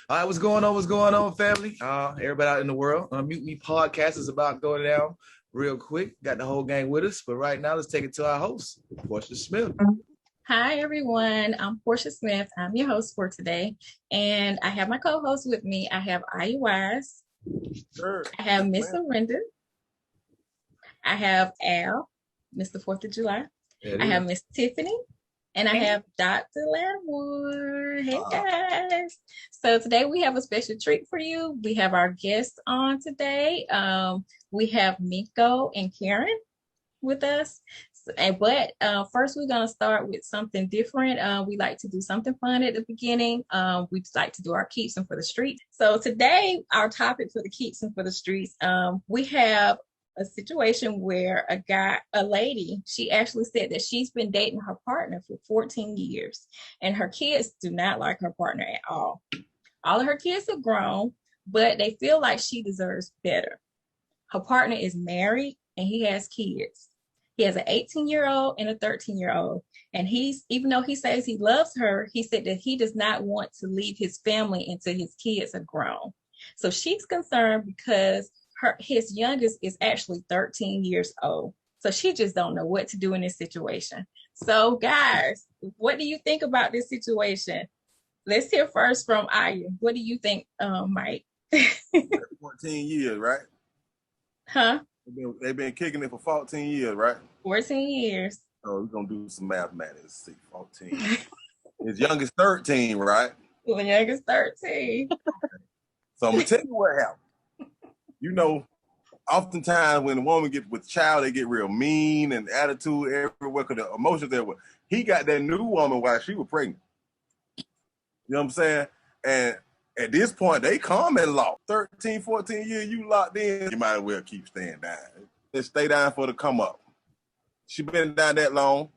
All right, what's going on? What's going on, family? Everybody out in the world. Mute Me podcast is about going down real quick. Got the whole gang with us, but right now let's take it to our host, Portia Smith. Hi, everyone. I'm Portia Smith. I'm your host for today, and I have my co-host with me. I have IU Wise. Sure. I have Miss Arenda. I have Al, Mr. 4th of July. I have Miss Tiffany. And I have Dr. Lattimore. Hey, guys. So today we have a special treat for you. We have our guests on today. We have Mingo and Karyn with us. But first, we're going to start with something different. We like to do something fun at the beginning. We like to do our keeps and for the streets. So today, our topic for the keeps and for the streets, we have a situation where a lady, she actually said that she's been dating her partner for 14 years and her kids do not like her partner at all. All of her kids are grown, but they feel like she deserves better. Her partner is married and he has kids. He has an 18-year-old and a 13-year-old. And even though he says he loves her, he said that he does not want to leave his family until his kids are grown. So she's concerned because his youngest is actually 13 years old. So she just don't know what to do in this situation. So guys, what do you think about this situation? Let's hear first from Aya. What do you think, Mike? 14 years, right? Huh? They've been kicking it for 14 years, right? 14 years. Oh, we're going to do some mathematics. See, 14. His youngest 13, right? The youngest 13. So I'm going to tell you what happened. You know, oftentimes when a woman gets with child, they get real mean and attitude everywhere because the emotions there. He got that new woman while she was pregnant. You know what I'm saying? And at this point, they common law. 13, 14 years, you locked in. You might as well keep staying down. Just stay down for the come up. She been down that long.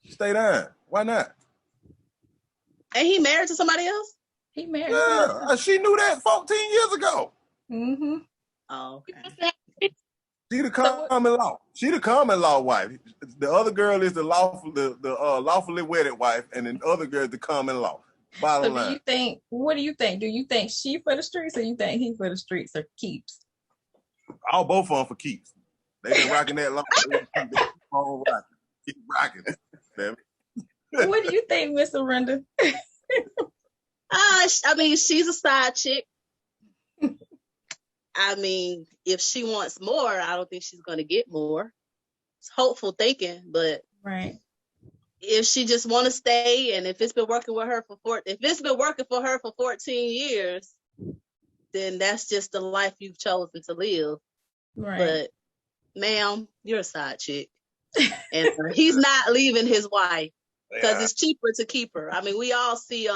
Stay down. Why not? And he married to somebody else? He married. Yeah, she knew that 14 years ago. Mm-hmm. Oh, okay. She the common law. She the common law wife. The other girl is the lawfully wedded wife, and the other girl is the common law. Bottom line. What do you think? Do you think she for the streets, or you think he for the streets, or keeps? All both of them for keeps. They've been rocking that long. Keep rocking. Damn it. What do you think, Miss Arenda? I mean, she's a side chick. I mean, if she wants more, I don't think she's going to get more. It's hopeful thinking, but right. If she just want to stay, and if it's been working for her for 14 years, then that's just the life you've chosen to live. Right. But, ma'am, you're a side chick, and he's not leaving his wife because it's cheaper to keep her. I mean, we all see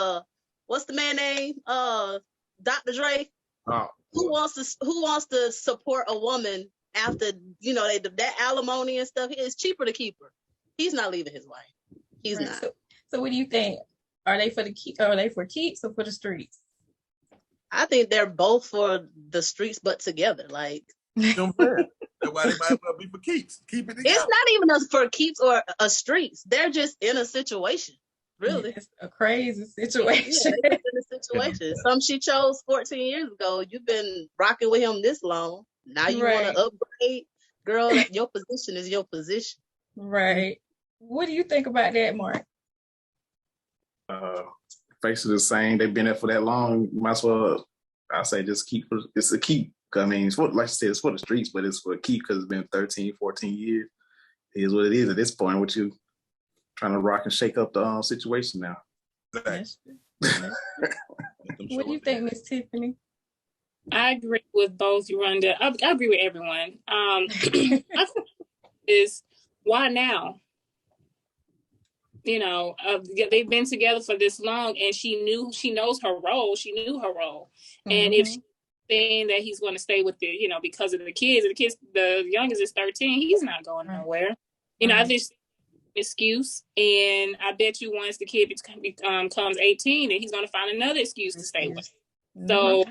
what's the man name? Dr. Dre. Oh. Who wants to support a woman after that alimony and stuff? It's cheaper to keep her. He's not leaving his wife. He's right. not. So what do you think? Are they for keeps or for the streets? I think they're both for the streets, but together. Like, that's why they might well be for keeps. Keep it together. It's not even for keeps or a streets. They're just in a situation. Really, it's a crazy situation. Yeah, in a situation. Some she chose 14 years ago. You've been rocking with him this long. Now you want to upgrade, girl. Your position is your position. Right. What do you think about that, Mark? Basically the same. They've been there for that long. Might as well, I say, just keep. It's a keep. I mean, it's like I said, it's for the streets, but it's for a keep because it's been 13, 14 years. It is what it is at this point. What you trying to rock and shake up the situation now. What do you think, Miss Tiffany? I agree with both Arenda. I agree with everyone. Is why now? You know, they've been together for this long, and she knows her role. She knew her role, and if she's saying that he's going to stay with because of the kids, the youngest is 13. He's not going nowhere. I just excuse, and I bet you once the kid becomes 18, and he's going to find another excuse to stay with. So,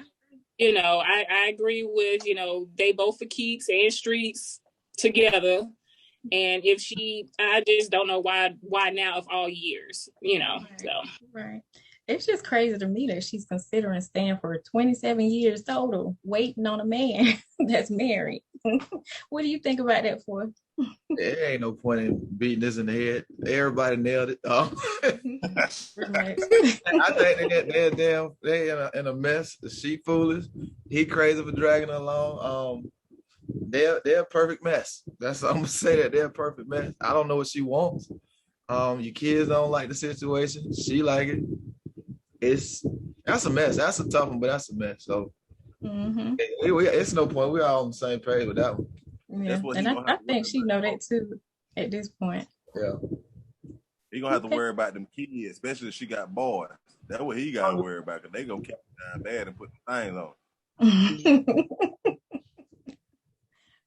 I agree with they both for keeps and streets together. And if I just don't know why now of all years, Right. It's just crazy to me that she's considering staying for 27 years total, waiting on a man that's married. What do you think about that for? There ain't no point in beating this in the head. Everybody nailed it. Right. I think they in a mess. She foolish. He crazy for dragging her along. They're a perfect mess. That's I'm gonna say that they're a perfect mess. I don't know what she wants. Your kids don't like the situation. She like it. That's a mess. That's a tough one, but that's a mess. So it's no point. We're all on the same page with that one. Yeah, and I think she know that too at this point. Yeah. He gonna have to worry about them kids, especially if she got boys. That's what he gotta worry about, because they gonna catch down bad and put the things on.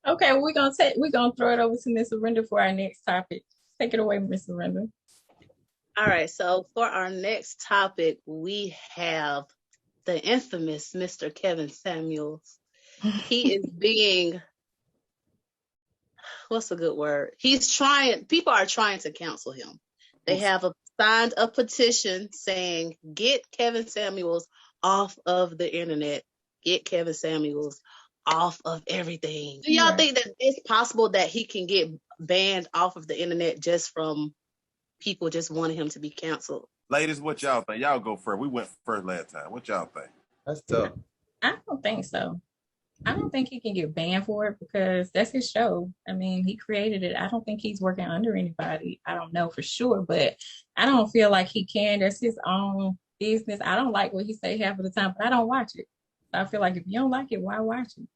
Okay, we're gonna throw it over to Miss Arenda for our next topic. Take it away, Miss Arenda. All right, so for our next topic, we have the infamous Mr. Kevin Samuels. He is being, what's a good word? People are trying to cancel him. They have signed a petition saying, get Kevin Samuels off of the internet. Get Kevin Samuels off of everything. Do y'all think that it's possible that he can get banned off of the internet just from people just wanting him to be canceled? Ladies, what y'all think? Y'all go first. We went first last time. What y'all think? That's tough. I don't think so. I don't think he can get banned for it because that's his show. I mean, he created it. I don't think he's working under anybody. I don't know for sure, but I don't feel like he can. That's his own business. I don't like what he say half of the time, but I don't watch it. I feel like if you don't like it, why watch it?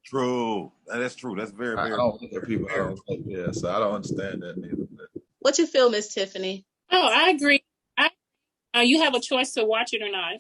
True. That's true. That's very, very. I don't look at people. Yeah, so I don't understand that neither. What you feel, Miss Tiffany? Oh, I agree. You have a choice to watch it or not.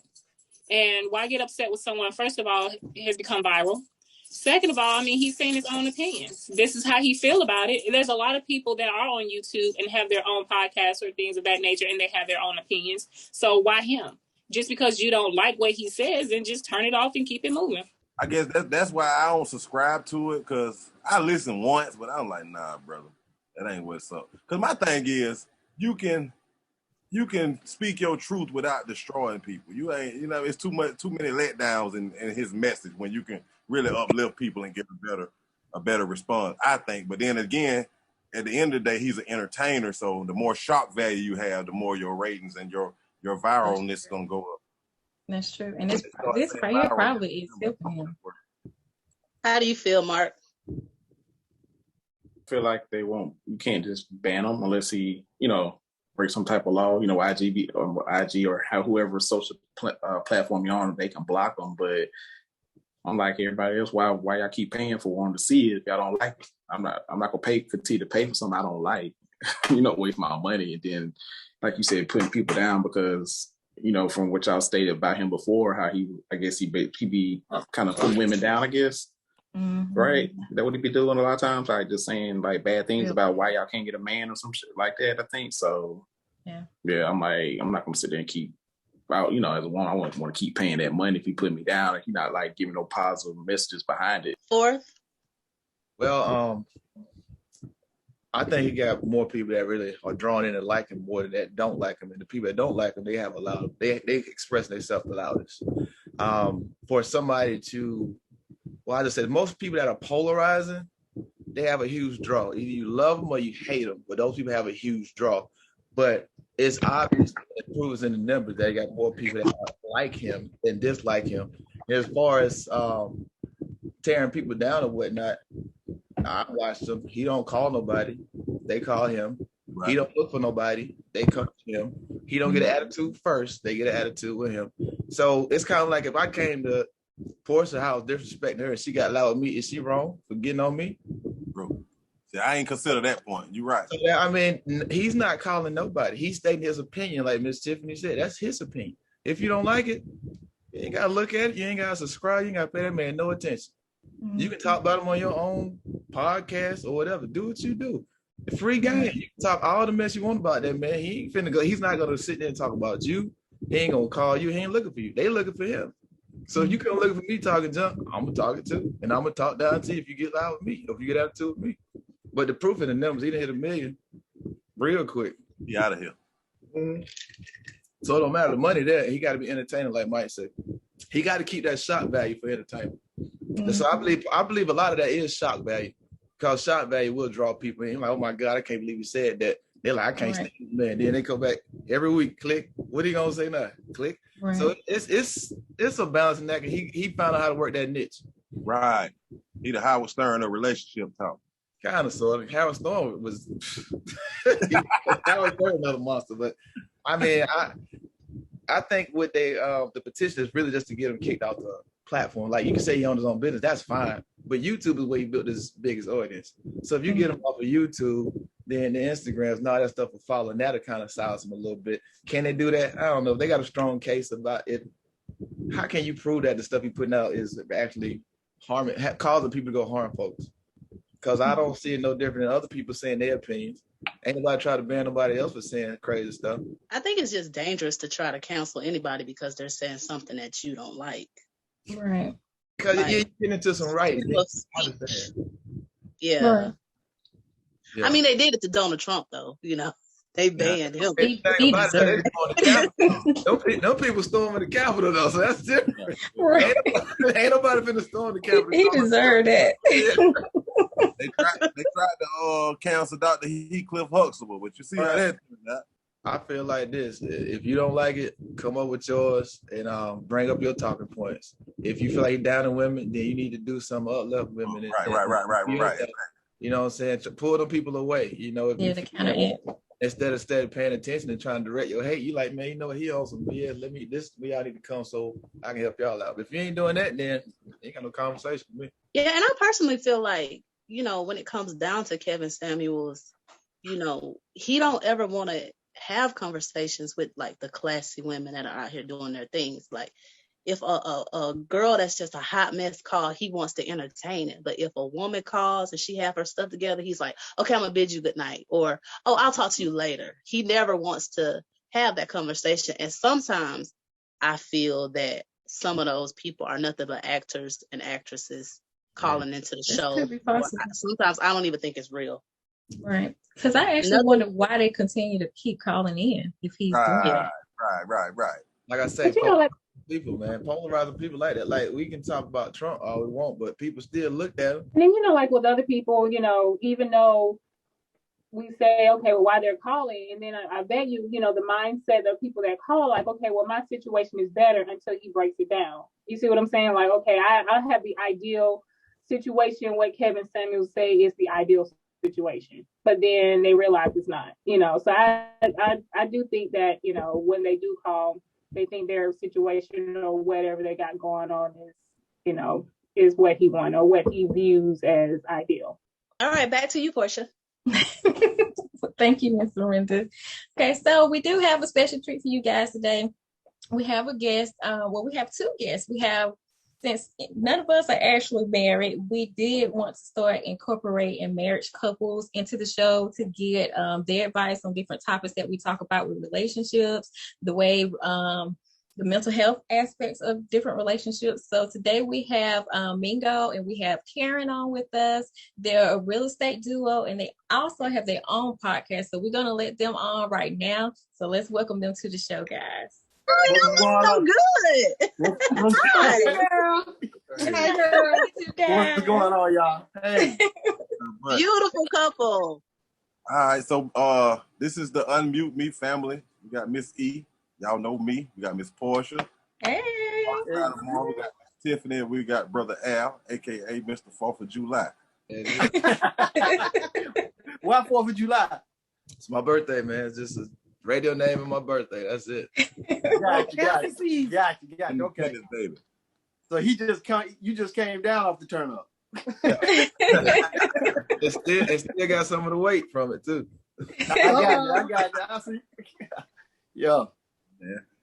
And why get upset with someone? First of all, it has become viral. Second of all, I mean, he's saying his own opinions. This is how he feel about it. There's a lot of people that are on YouTube and have their own podcasts or things of that nature, and they have their own opinions. So why him? Just because you don't like what he says, then just turn it off and keep it moving. I guess that's why I don't subscribe to it, because I listened once, but I'm like, nah, brother, that ain't what's up. Because my thing is, you can speak your truth without destroying people. It's too many letdowns in his message when you can really uplift people and get a better response, I think. But then again, at the end of the day, he's an entertainer, so the more shock value you have, the more your ratings and your viralness is gonna go up. That's true. And this right here probably is helping him. How do you feel, Mark? I feel like you can't just ban him unless he, break some type of law, IG or whoever social platform you're on, they can block them. But unlike everybody else, why y'all keep paying for one to see it if y'all don't like it? I'm not gonna continue to pay for something I don't like, waste my money. And then, like you said, putting people down because, from what y'all stated about him before, how he be kind of putting women down, I guess. Mm-hmm. Right? That what he be doing a lot of times, like just saying like bad things about why y'all can't get a man or some shit like that, I think. So yeah, I'm not gonna sit there and keep as one, I want to keep paying that money if you put me down and you're not like giving no positive messages behind it. Fourth? Well, I think he got more people that really are drawn in and like him more than that don't like him. And the people that don't like him, they have they express themselves the loudest. For somebody to, well, I just said most people that are polarizing, they have a huge draw. Either you love them or you hate them, but those people have a huge draw. But it's obvious, it proves in the numbers that he got more people that like him than dislike him. And as far as tearing people down or whatnot, I watched him. He don't call nobody. They call him. Right. He don't look for nobody. They come to him. He don't get an attitude first. They get an attitude with him. So it's kind of like if I came to Portia's house disrespecting her and she got loud with me, is she wrong for getting on me? Bro, see, I ain't consider that point. You're right. So, I mean, he's not calling nobody. He's stating his opinion, like Miss Tiffany said. That's his opinion. If you don't like it, you ain't got to look at it. You ain't got to subscribe. You ain't got to pay that man no attention. Mm-hmm. You can talk about him on your own podcast or whatever. Do what you do. The free game. You can talk all the mess you want about that man. He ain't finna go. He's not gonna sit there and talk about you. He ain't gonna call you. He ain't looking for you. They looking for him. So if you come looking for me talking junk, I'm gonna talk it too, and I'm gonna talk down to you if you get loud with me, or if you get attitude with me. But the proof in the numbers, he done hit 1 million real quick. Be out of here. Mm-hmm. So it don't matter the money there. He got to be entertaining, like Mike said. He got to keep that shock value for entertainment. And so I believe a lot of that is shock value, because shock value will draw people in. Like, oh my God, I can't believe he said that. They're like, I can't stand this man. Then they come back every week. Click. What are you gonna say now? Click. Right. So it's a balancing act. He found out how to work that niche. Right. He the Howard Stern of relationship talk. Kind of sort of. Howard Stern was Howard Stern another monster, but I mean, I think what the petition is really just to get him kicked off the platform. Like, you can say he owns his own business, that's fine. But YouTube is where he built his biggest audience. So if you get him off of YouTube, then the Instagrams and all that stuff will follow, and that'll kind of silence him a little bit. Can they do that? I don't know. If they got a strong case about it, how can you prove that the stuff he's putting out is actually causing people to go harm folks? Because I don't see it no different than other people saying their opinions. Ain't nobody try to ban nobody else for saying crazy stuff. I think it's just dangerous to try to cancel anybody because they're saying something that you don't like. Right. Because you get into some right. Yeah. Right. Yeah. I mean, they did it to Donald Trump, though. You know, they banned him. No people storming the Capitol, though, so that's different. Right. Ain't nobody finna storm the Capitol. He deserved that. They tried to cancel Dr. Heathcliff Huxtable, but you see how that turned out. I feel like this: if you don't like it, come up with yours and bring up your talking points. If you feel like you're down in women, then you need to do some uplift women. Right. You know what I'm saying? To pull them people away. You know, instead of steady paying attention and trying to direct your hate, you like, man, you know what? He owns some BS. This is where y'all need to come so I can help y'all out. But if you ain't doing that, then you ain't got no conversation with me. Yeah, and I personally feel like, you know, when it comes down to Kevin Samuels, you know, he don't ever want to have conversations with like the classy women that are out here doing their things. Like, if a girl that's just a hot mess call, he wants to entertain it. But if a woman calls and she have her stuff together, he's like, okay, I'm gonna bid you good night, or, oh, I'll talk to you later. He never wants to have that conversation. And sometimes I feel that some of those people are nothing but actors and actresses calling into the show. Sometimes I don't even think it's real. Right. Because I actually wonder why they continue to keep calling in if he's doing it. Right. Like I say, people, man, polarizing people like that. Like, we can talk about Trump all we want, but people still looked at him. And then, you know, like with other people, you know, even though we say, okay, well, why they're calling, and then I bet you, you know, the mindset of people that call, like, okay, well, my situation is better until he breaks it down. You see what I'm saying? Like, okay, I have the ideal situation. What Kevin Samuels say is the ideal situation, but then they realize it's not, you know. So I do think that, you know, when they do call, they think their situation or whatever they got going on is, you know, is what he wants or what he views as ideal. All right, back to you, Portia. Thank you, Ms. Lorinda. Okay, so we do have a special treat for you guys today. We have a guest. We have two guests. We have, since none of us are actually married, we did want to start incorporating marriage couples into the show to get their advice on different topics that we talk about with relationships, the way the mental health aspects of different relationships. So today we have Mingo and we have Karyn on with us. They're a real estate duo and they also have their own podcast. So we're going to let them on right now. So let's welcome them to the show, guys. Oh, so good. Hi, girl. Hey, girl. What's going on, y'all? Hey. Beautiful couple. All right, so this is the Unmute Me family. We got Miss E. Y'all know me. We got Miss Portia. Hey. We got Miss Tiffany. And we got Brother Al, a.k.a. Mr. 4th of July. Why 4th of July? It's my birthday, man. It's just a radio name and my birthday. That's it. Got you. Okay. Baby. So you just came down off the turn up. It still got some of the weight from it too. I got you. I see. Yeah.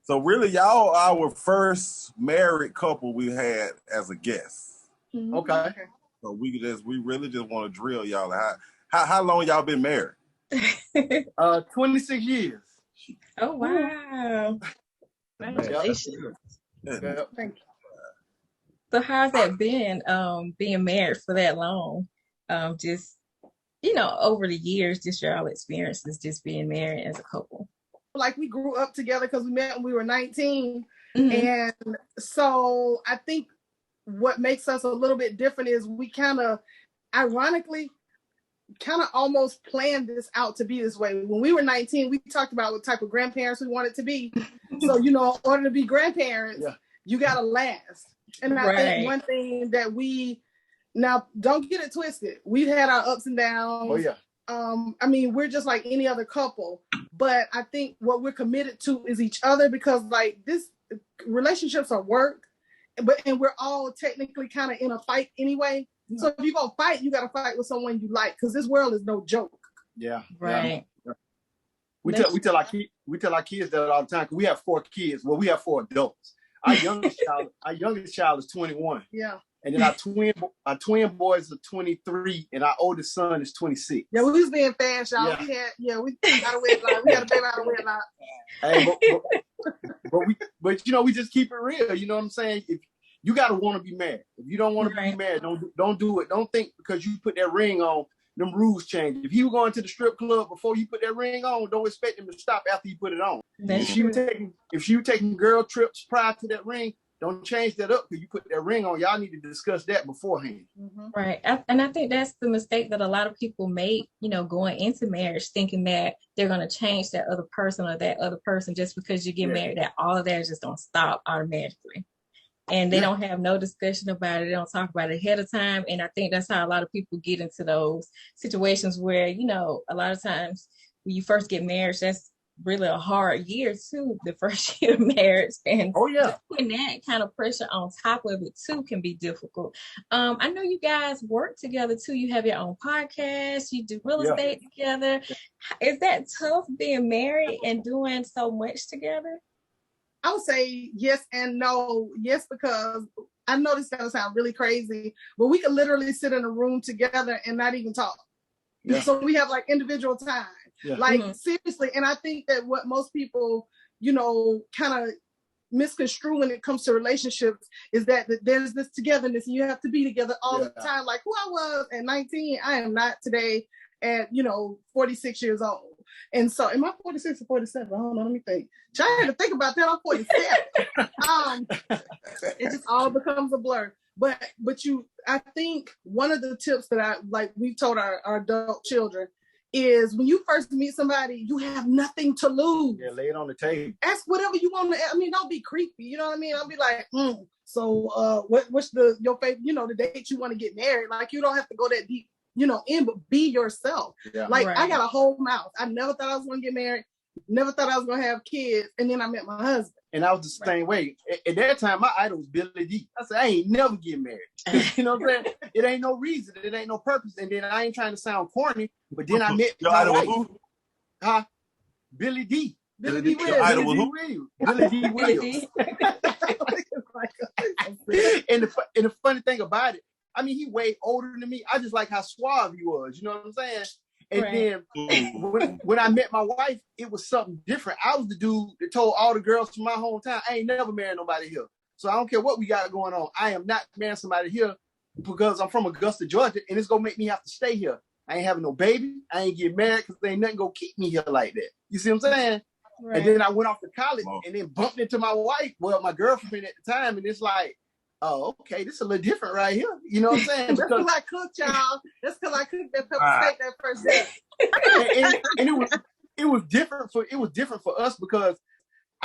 So really, y'all our first married couple we had as a guest. Okay. So we really just want to drill y'all. How long y'all been married? 26 years. Oh wow. Congratulations. Yeah. Thank you. So how's that been, being married for that long? Just, you know, over the years, just your experiences just being married as a couple. like we grew up together because we met when we were 19. And so I think what makes us a little bit different is we kind of, ironically, kind of almost planned this out to be this way. When we were 19, we talked about what type of grandparents we wanted to be. So, in order to be grandparents, you got to last. And I think one thing that now don't get it twisted. We've had our ups and downs. Oh, yeah. I mean, we're just like any other couple, but I think what we're committed to is each other, because like this relationships are work, and we're all technically kind of in a fight anyway. So if you're gonna fight, you gotta fight with someone you like, because this world is no joke. Yeah. Right. Yeah. We tell our kids that all the time, because we have 4 kids. Well, we have 4 adults. Our youngest child is 21. Yeah. And then our twin boys are 23, and our oldest son is 26. Yeah, we was being fast, y'all. Yeah. We got a wedlock. We got a baby out of wedlock. Hey, but we just keep it real. You know what I'm saying? If you gotta want to be married. If you don't want to be married, don't do it. Don't think because you put that ring on, them rules change. If you were going to the strip club before you put that ring on, don't expect them to stop after you put it on. If you taking girl trips prior to that ring, don't change that up because you put that ring on. Y'all need to discuss that beforehand. Right. And I think that's the mistake that a lot of people make, going into marriage, thinking that they're going to change that other person or that other person just because you get married, that all of that is just going to stop automatically. And they don't have no discussion about it. They don't talk about it ahead of time. And I think that's how a lot of people get into those situations where, a lot of times when you first get married, that's really a hard year too, the first year of marriage. And putting that kind of pressure on top of it too can be difficult. I know you guys work together too. You have your own podcast, you do real estate together. Is that tough being married and doing so much together? I would say yes and no. Yes, because I know this is going to sound really crazy, but we could literally sit in a room together and not even talk. Yeah. So we have like individual time. Yeah. Like seriously. And I think that what most people, kind of misconstrue when it comes to relationships is that there's this togetherness and you have to be together all the time. Like who I was at 19, I am not today at, 46 years old. And so, am I 46 or 47? I don't know. Let me think. I had to think about that. I'm 47. It just all becomes a blur. But I think one of the tips that we've told our adult children is when you first meet somebody, you have nothing to lose. Yeah, lay it on the table. Ask whatever you want to. I mean, don't be creepy. You know what I mean? I'll be like, so what's your favorite? The date you want to get married? Like you don't have to go that deep. But be yourself. Yeah. I got a whole mouth. I never thought I was going to get married. Never thought I was going to have kids. And then I met my husband. And I was the same way. At that time, my idol was Billy D. I said, I ain't never get married. You know what I'm saying? It ain't no reason. It ain't no purpose. And then I ain't trying to sound corny, but then I met my wife. Huh? Billy D. Billy D. Williams. Idol was who? Billy D. Williams. And the funny thing about it, I mean, he way older than me. I just like how suave he was. You know what I'm saying? And then when I met my wife, it was something different. I was the dude that told all the girls from my hometown, I ain't never married nobody here. So I don't care what we got going on. I am not marrying somebody here because I'm from Augusta, Georgia, and it's going to make me have to stay here. I ain't having no baby. I ain't getting married because there ain't nothing going to keep me here like that. You see what I'm saying? Right. And then I went off to college and then bumped into my wife, my girlfriend at the time, and it's like, oh, okay, this is a little different right here. You know what I'm saying? That's because I cooked, y'all. That's because I cooked that pepper steak that first day. and it was different for us because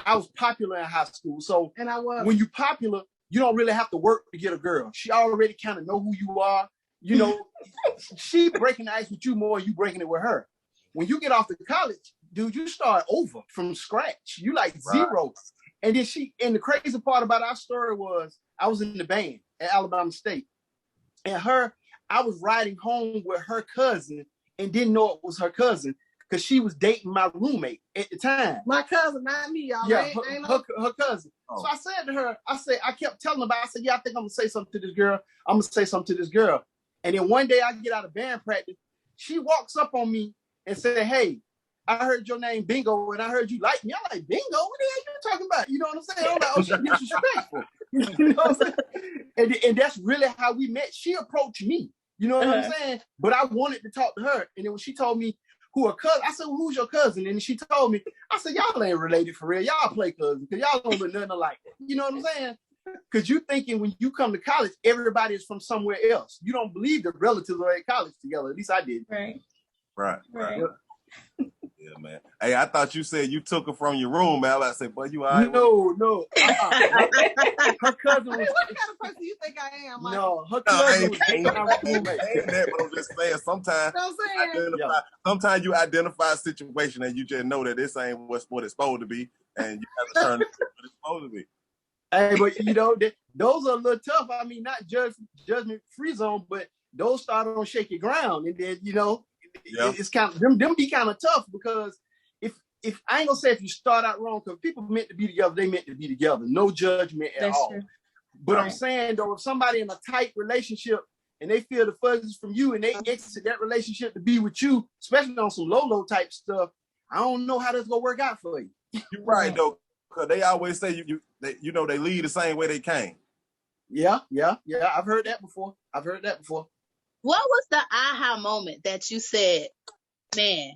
I was popular in high school. So and I was. When you're popular, you don't really have to work to get a girl. She already kind of know who you are. She breaking the ice with you more, you breaking it with her. When you get off to college, dude, you start over from scratch. You like zero. And then and the crazy part about our story was I was in the band at Alabama State. And I was riding home with her cousin and didn't know it was her cousin because she was dating my roommate at the time. My cousin, not me, y'all. Yeah, her cousin. Oh. So I said to her, I kept telling her I said, yeah, I think I'm going to say something to this girl. I'm going to say something to this girl. And then one day I get out of band practice. She walks up on me and said, hey, I heard your name Bingo, and I heard you like me. I'm like, Bingo? What the hell you talking about? You know what I'm saying? I'm like, oh, she's disrespectful. You know what I'm saying? And that's really how we met. She approached me. You know what I'm saying? But I wanted to talk to her. And then when she told me who are cousins. I said, well, who's your cousin? And she told me. I said, y'all ain't related for real. Y'all play cousins because y'all don't look nothing alike. You know what I'm saying? Because you thinking when you come to college, everybody is from somewhere else. You don't believe the relatives are at college together. At least I did. Right. Yeah, man. Hey, I thought you said you took her from your room, man. I said, boy, you all right? No. Her cousin was. What kind of person you think I am, Mike? No, her cousin was Ain't that, but I'm just saying sometimes you identify a situation and you just know that this ain't what it's supposed to be, and you have to turn it to what it's supposed to be. Hey, but you know, those are a little tough. I mean, not judgment free zone, but those start on shaky ground, and then you know. Yeah. It's kind of them be kind of tough because if I ain't gonna say if you start out wrong, because people meant to be together, they meant to be together. No judgment at all. True. But I'm saying though, if somebody in a tight relationship and they feel the fuzzies from you and they exit that relationship to be with you, especially on some low type stuff, I don't know how that's gonna work out for you. You're right though, because they always say they leave the same way they came. Yeah. I've heard that before. What was the aha moment that you said, man,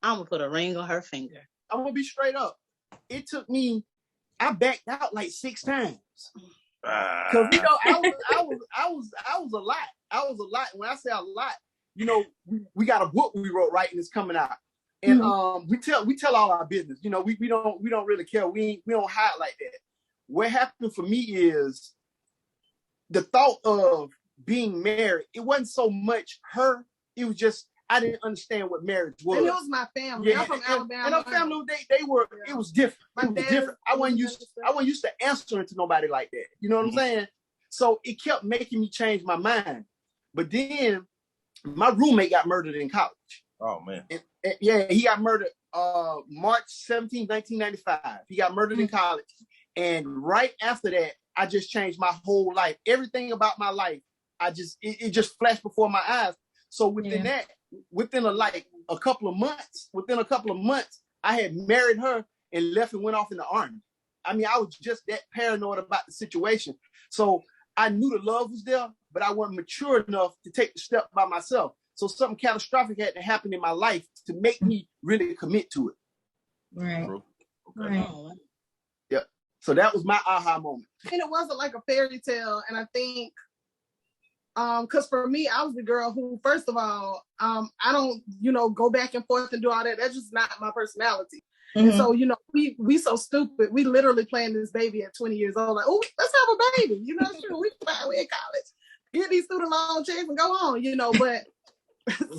I'm going to put a ring on her finger? I'm going to be straight up. It took me, I backed out like 6 times. Because, you know, I was a lot. I was a lot. When I say a lot, you know, we got a book we wrote, right? And it's coming out. And we tell all our business. You know, we don't really care. We don't hide like that. What happened for me is the thought of being married, it wasn't so much her, it was just I didn't understand what marriage was. And it was my family. Yeah, I'm from Alabama. And our family, they were, it was different. It was different. I wasn't used to answering to nobody like that. You know what I'm saying? So it kept making me change my mind. But then my roommate got murdered in college. Oh man. And yeah, he got murdered March 17, 1995. He got murdered in college. And right after that, I just changed my whole life. Everything about my life, it just flashed before my eyes. So within a couple of months, I had married her and left and went off in the army. I mean, I was just that paranoid about the situation. So I knew the love was there, but I wasn't mature enough to take the step by myself. So something catastrophic had to happen in my life to make me really commit to it. Right. Okay. Right. Yeah. So that was my aha moment. And it wasn't like a fairy tale. And I think, because for me, I was the girl who, first of all, I don't, go back and forth and do all that. That's just not my personality. Mm-hmm. And so, we so stupid. We literally planned this baby at 20 years old. Like, oh, let's have a baby. Sure, we in college. Get these student loan checks and go on, but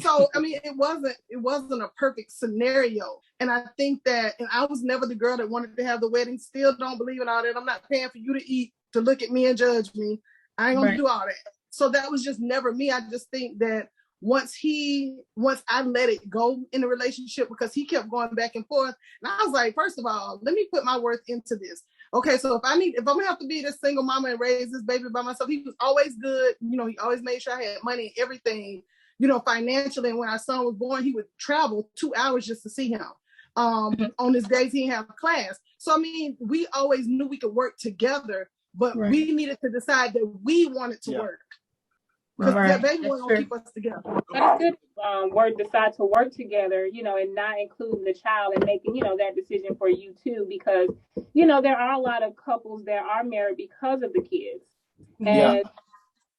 so, I mean, it wasn't a perfect scenario. And I think that, and I was never the girl that wanted to have the wedding. Still don't believe in all that. I'm not paying for you to eat, to look at me and judge me. I ain't gonna do all that. So that was just never me. I just think that once I let it go in the relationship, because he kept going back and forth, and I was like, first of all, let me put my worth into this. Okay, so if I'm gonna have to be this single mama and raise this baby by myself, he was always good. He always made sure I had money and everything, financially. And when our son was born, he would travel 2 hours just to see him. On his days he didn't have class. So I mean, we always knew we could work together, but we needed to decide that we wanted to work. Because that baby wasn't gonna keep us together. But it's good decide to work together, and not including the child and making, that decision for you too, because, there are a lot of couples that are married because of the kids.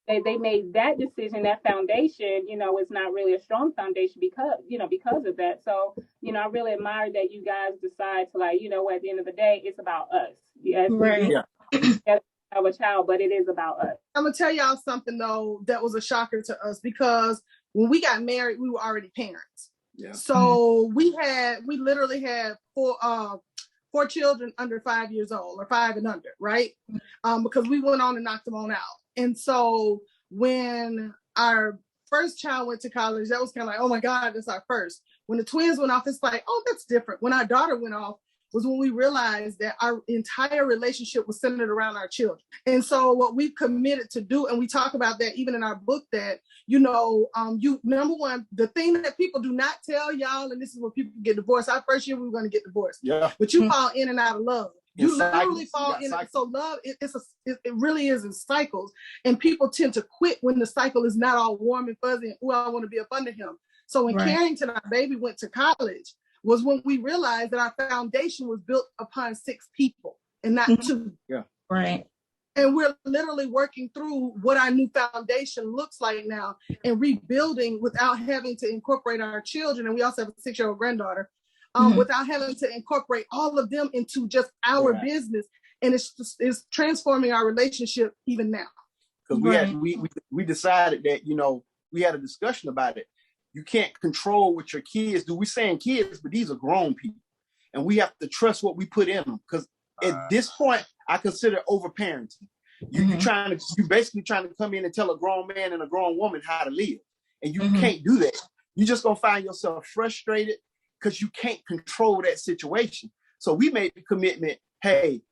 And they made that decision, that foundation, is not really a strong foundation because of that. So, I really admire that you guys decide to at the end of the day, it's about us. Yes. Right. Yeah. Have a child, but it is about us. I'm gonna tell y'all something though that was a shocker to us, because when we got married, we were already parents. Yeah. So we literally had four children under 5 years old, or 5 and under, right? Because we went on and knocked them on out. And so when our first child went to college, that was kind of like, oh my God, that's our first. When the twins went off, it's like, oh, that's different. When our daughter went off, was when we realized that our entire relationship was centered around our children. And so what we've committed to do, and we talk about that even in our book, that, number one, the thing that people do not tell y'all, and this is where people get divorced. Our first year, we were going to get divorced. Yeah. But you fall in and out of love. You literally fall in. So love, it really is in cycles. And people tend to quit when the cycle is not all warm and fuzzy and, I want to be up under him. So when Carrington, our baby, went to college, was when we realized that our foundation was built upon 6 people and not 2. Yeah. Right. And we're literally working through what our new foundation looks like now and rebuilding without having to incorporate our children. And we also have a 6-year-old granddaughter, without having to incorporate all of them into just our business. And it's transforming our relationship even now. Because we decided that, you know, we had a discussion about it. You can't control what your kids do. We're saying kids, but these are grown people. And we have to trust what we put in them. Because at this point, I consider over-parenting. You're basically trying to come in and tell a grown man and a grown woman how to live. And you can't do that. You're just going to find yourself frustrated because you can't control that situation. So we made the commitment, hey,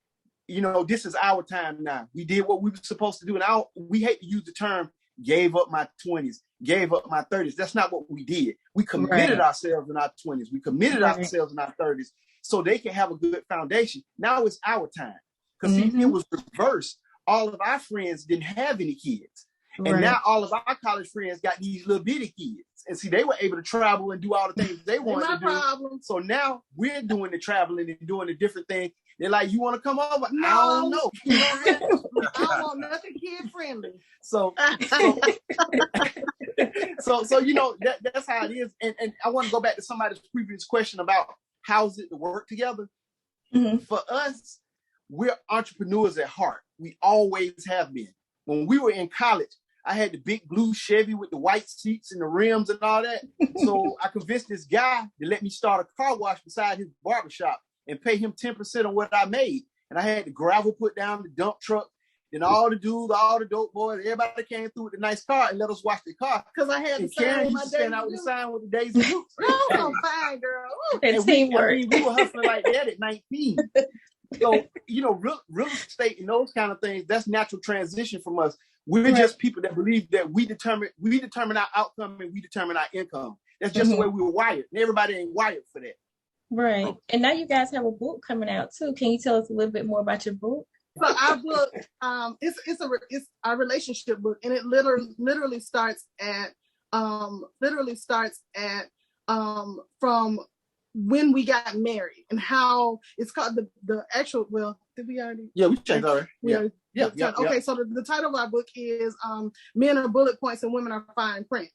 you know, this is our time now. We did what we were supposed to do. And we hate to use the term, gave up my 20s, gave up my 30s. That's not what we did. We committed ourselves in our 20s. We committed ourselves in our 30s so they can have a good foundation. Now it's our time. Because it was reversed. All of our friends didn't have any kids. And now all of our college friends got these little bitty kids. And see, they were able to travel and do all the things they wanted to do. So now we're doing the traveling and doing the different things. They're like, you want to come over? No, I don't know. You know what I mean? I don't want nothing kid friendly. So you know, that's how it is. And I want to go back to somebody's previous question about how's it to work together. For us, we're entrepreneurs at heart. We always have been. When we were in college, I had the big blue Chevy with the white seats and the rims and all that. So I convinced this guy to let me start a car wash beside his barbershop and pay him 10% on what I made. And I had the gravel put down, the dump truck, and all the dudes, all the dope boys, everybody came through with a nice car and let us wash the car. Because I had the sign with my stand out with the sign with the Daisy Dukes. Oh, fine, girl. And teamwork. We were hustling like that at 19. So, you know, real estate and those kind of things, that's natural transition from us. We're just people that believe that we determine our outcome and we determine our income. That's just the way we were wired. And everybody ain't wired for that. Right. And now you guys have a book coming out too. Can you tell us a little bit more about your book? So our book, it's our relationship book, and it literally starts at from when we got married and how it's called the actual. Well, did we already? Yeah, we checked already. Yeah. Okay, so the title of our book is "Men Are Bullet Points and Women Are Fine Print,"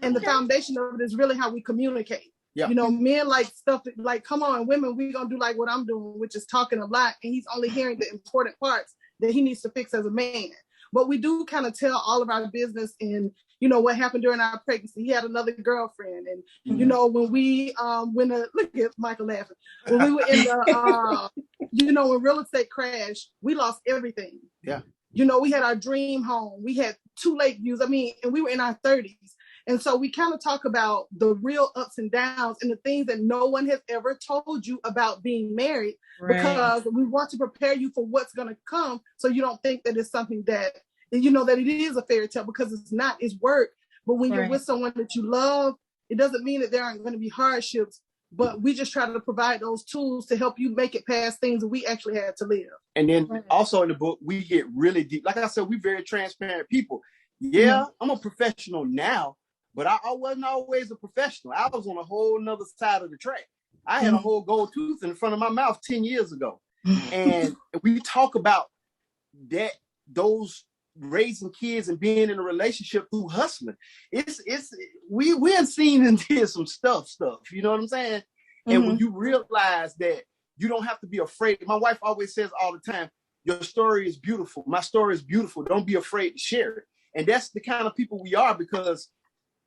and the foundation of it is really how we communicate. Yeah. You know, men like stuff like, come on, women, we're going to do like what I'm doing, which is talking a lot. And he's only hearing the important parts that he needs to fix as a man. But we do kind of tell all of our business and, you know, what happened during our pregnancy. He had another girlfriend. And, you know, when we, look at Michael laughing. When we were in the, you know, when real estate crashed, we lost everything. Yeah. You know, we had our dream home. We had 2 lake views. I mean, and we were in our 30s. And so we kind of talk about the real ups and downs and the things that no one has ever told you about being married, because we want to prepare you for what's going to come. So you don't think that it's something that, you know, that it is a fairy tale, because it's not, it's work. But when you're with someone that you love, it doesn't mean that there aren't going to be hardships, but we just try to provide those tools to help you make it past things that we actually had to live. And then also in the book, we get really deep. Like I said, we're very transparent people. Yeah, I'm a professional now, but I wasn't always a professional. I was on a whole nother side of the track. I had a whole gold tooth in front of my mouth 10 years ago. And we talk about that, those raising kids and being in a relationship through hustling. We're seen and did some stuff, you know what I'm saying? And when you realize that you don't have to be afraid. My wife always says all the time, your story is beautiful. My story is beautiful. Don't be afraid to share it. And that's the kind of people we are, because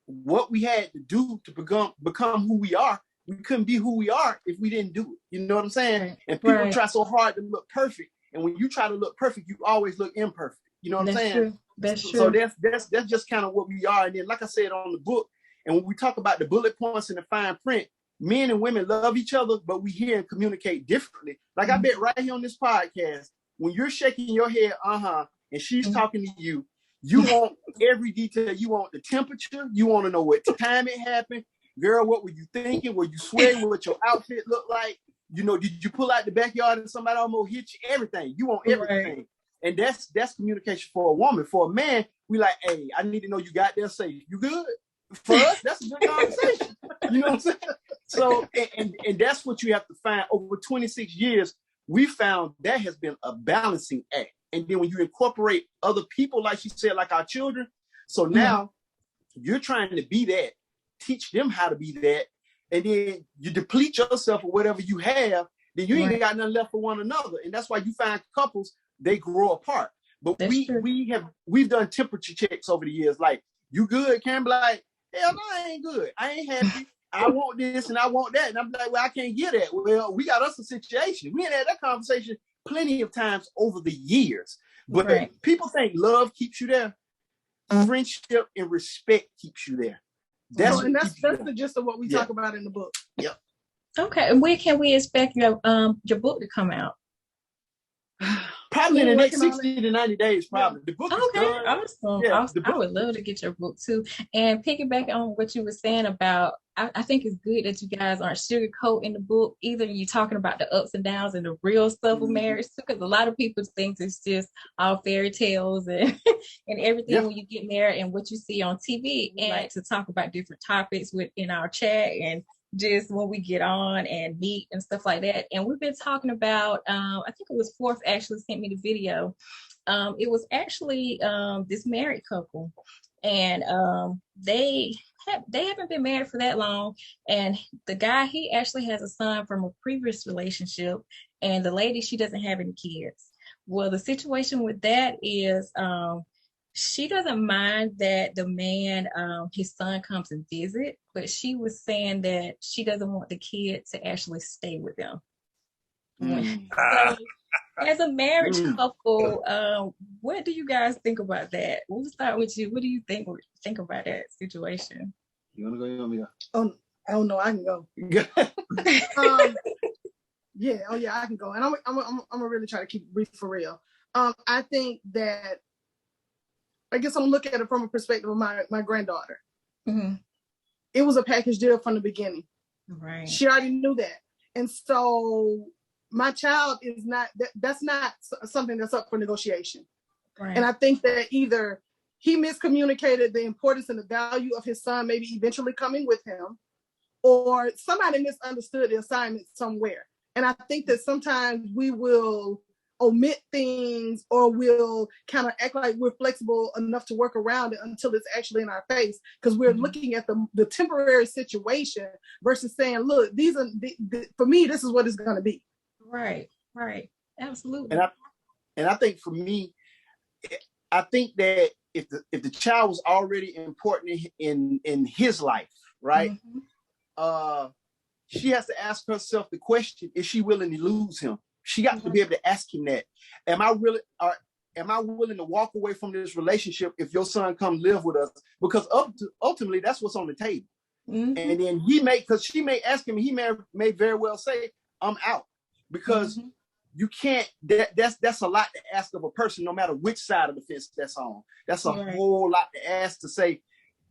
what we had to do to become who we are, we couldn't be who we are if we didn't do it. You know what I'm saying? And people try so hard to look perfect. And when you try to look perfect, you always look imperfect. You know what I'm saying? True. That's true. So that's just kind of what we are. And then, like I said on the book, and when we talk about the bullet points and the fine print, men and women love each other, but we hear and communicate differently. Like I bet right here on this podcast, when you're shaking your head, and she's talking to you, you want every detail. You want the temperature. You want to know what time it happened. Girl, what were you thinking? Were you sweating? What your outfit looked like? You know, did you pull out the backyard and somebody almost hit you? Everything. You want everything. And that's communication for a woman. For a man, we like, hey, I need to know you got there safe. You good? For us, that's a good conversation. You know what I'm saying? So, and that's what you have to find. Over 26 years, we found that has been a balancing act. And then when you incorporate other people, like she said, like our children, so now you're trying to be that, teach them how to be that, and then you deplete yourself of whatever you have, then you ain't got nothing left for one another. And that's why you find couples, they grow apart. But we've done temperature checks over the years. Like, you good? Karen be like, hell no, I ain't good. I ain't happy. I want this and I want that. And I'm like, well, I can't get that. Well, we got us a situation. We ain't had that conversation plenty of times over the years. But people think love keeps you there. Friendship and respect keeps you there. That's the gist of what we talk about in the book. Yep. Okay. And when can we expect your book to come out? Probably in the next 60 to 90 days, probably. The book is done. Awesome. Yeah, I would love to get your book too. And piggyback on what you were saying about, I think it's good that you guys aren't sugarcoating the book either. You're talking about the ups and downs and the real stuff of marriage, because a lot of people think it's just all fairy tales and everything when you get married and what you see on TV, and to talk about different topics within our chat and just when we get on and meet and stuff like that. And we've been talking about, I think it was Fourth actually sent me the video. It was actually this married couple, and they haven't been married for that long. And the guy, he actually has a son from a previous relationship, and the lady, she doesn't have any kids. Well, the situation with that is she doesn't mind that the man, his son comes and visit, but she was saying that she doesn't want the kid to actually stay with them. So, as a marriage couple, what do you guys think about that? We'll start with you. What do you think about that situation? You want to go? You want me to? Oh, I don't know. I can go. I can go. And I'm gonna really try to keep it brief for real. I think that, I guess I'm looking at it from a perspective of my granddaughter. Mm-hmm. It was a package deal from the beginning. Right. She already knew that. And so my child is not, that's not something that's up for negotiation. Right. And I think that either he miscommunicated the importance and the value of his son maybe eventually coming with him, or somebody misunderstood the assignment somewhere. And I think that sometimes we will omit things, or we'll kind of act like we're flexible enough to work around it until it's actually in our face, because we're looking at the temporary situation versus saying, look, these are for me, this is what it's going to be. Right, absolutely. And I think for me, I think that if the child was already important in his life, right, she has to ask herself the question: is she willing to lose him? She got to be able to ask him that. Am I willing to walk away from this relationship if your son come live with us? Because ultimately, that's what's on the table. And then she may ask him, he may very well say, I'm out. Because you can't, that's a lot to ask of a person, no matter which side of the fence that's on. That's a whole lot to ask, to say,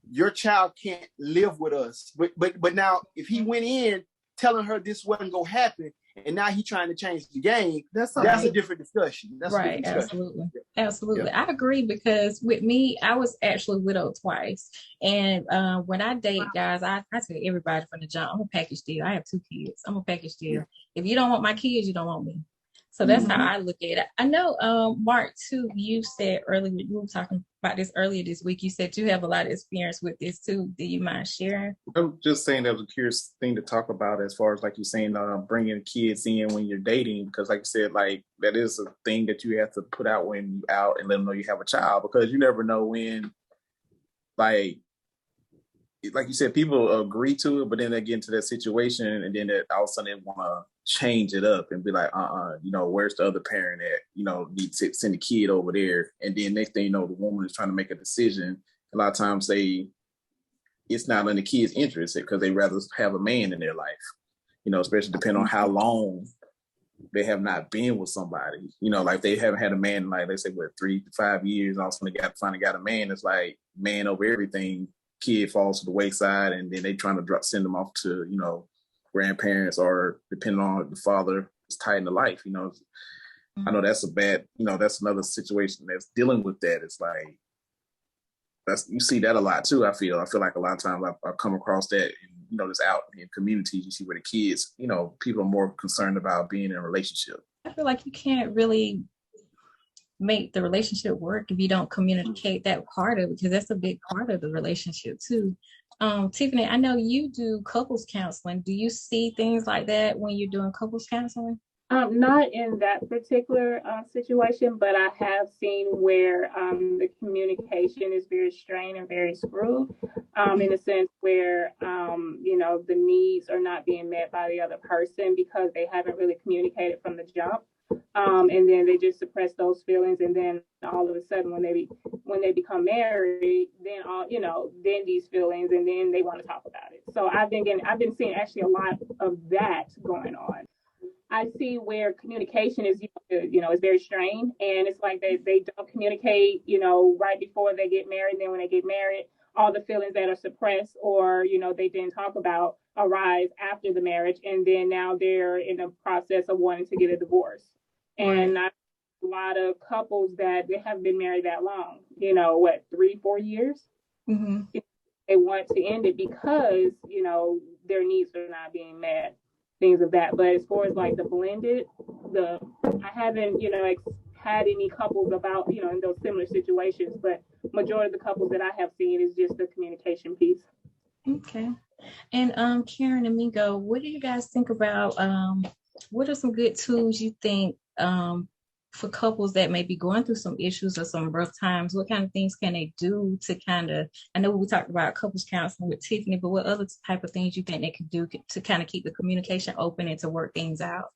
your child can't live with us. But now, if he went in telling her this wasn't going to happen, and now he's trying to change the game, that's a different discussion. That's right, absolutely. Yeah. I agree, because with me, I was actually widowed twice. And when I date guys, I tell everybody from the jump, I'm a package deal. I have 2 kids. I'm a package deal. If you don't want my kids, you don't want me. So that's how I look at it. I know, Mark, too, you said earlier, we were talking about this earlier this week, you said you have a lot of experience with this too. Do you mind sharing? I'm just saying that was a curious thing to talk about, as far as, like you're saying, bringing kids in when you're dating, because like you said, like that is a thing that you have to put out when you're out and let them know you have a child, because you never know when, like you said, people agree to it, but then they get into that situation, and then all of a sudden they want to change it up and be like, where's the other parent at? Need to send the kid over there. And then next thing you know, the woman is trying to make a decision. A lot of times it's not in the kid's interest, because they rather have a man in their life, especially depending on how long they have not been with somebody. Like they haven't had a man in, like, they say, 3 to 5 years, and all of a sudden they finally got a man. It's like man over everything. Kid falls to the wayside, and then they trying to send them off to grandparents, or depending on the father is tied into life. I know that's a bad, that's another situation that's dealing with that. It's like you see that a lot too. I feel like a lot of times I've come across that, just out in communities, you see where the kids, people are more concerned about being in a relationship. I feel like you can't really make the relationship work if you don't communicate that part of it, because that's a big part of the relationship too. Tiffany, I know you do couples counseling. Do you see things like that when you're doing couples counseling? Not in that particular situation, but I have seen where the communication is very strained and very screwed, in a sense where, the needs are not being met by the other person because they haven't really communicated from the jump. And then they just suppress those feelings, and then all of a sudden when they become married, then these feelings, and then they want to talk about it. So I've been seeing actually a lot of that going on. I see where communication is, is very strained, and it's like they don't communicate, right before they get married. Then when they get married, all the feelings that are suppressed or, they didn't talk about arise after the marriage. And then now they're in the process of wanting to get a divorce. Right. And I have a lot of couples that they haven't been married that long, 3-4 years. Mm-hmm. They want to end it because, their needs are not being met. Things of that. But as far as like the blended, I haven't, had any couples about, in those similar situations, but majority of the couples that I have seen is just the communication piece. Okay. And Karyn and Mingo, what do you guys think about, what are some good tools you think for couples that may be going through some issues or some rough times? What kind of things can they do to I know we talked about couples counseling with Tiffany, but what other type of things you think they could do to kind of keep the communication open and to work things out?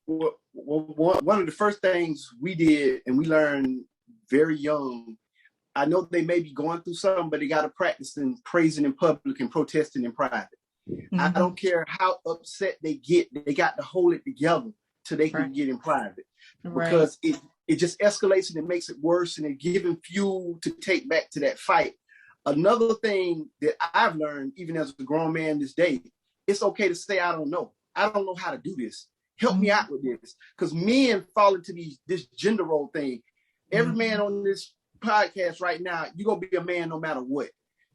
Well, one of the first things we did, and we learned very young, I know they may be going through something, but they got to practice in praising in public and protesting in private. Mm-hmm. I don't care how upset they get, they got to hold it together till they can get in private. Because it just escalates and it makes it worse, and it giving fuel to take back to that fight. Another thing that I've learned, even as a grown man this day, it's okay to say, I don't know how to do this. Help me out with this. Because men fall into this gender role thing. Every man on this podcast right now, you're going to be a man no matter what.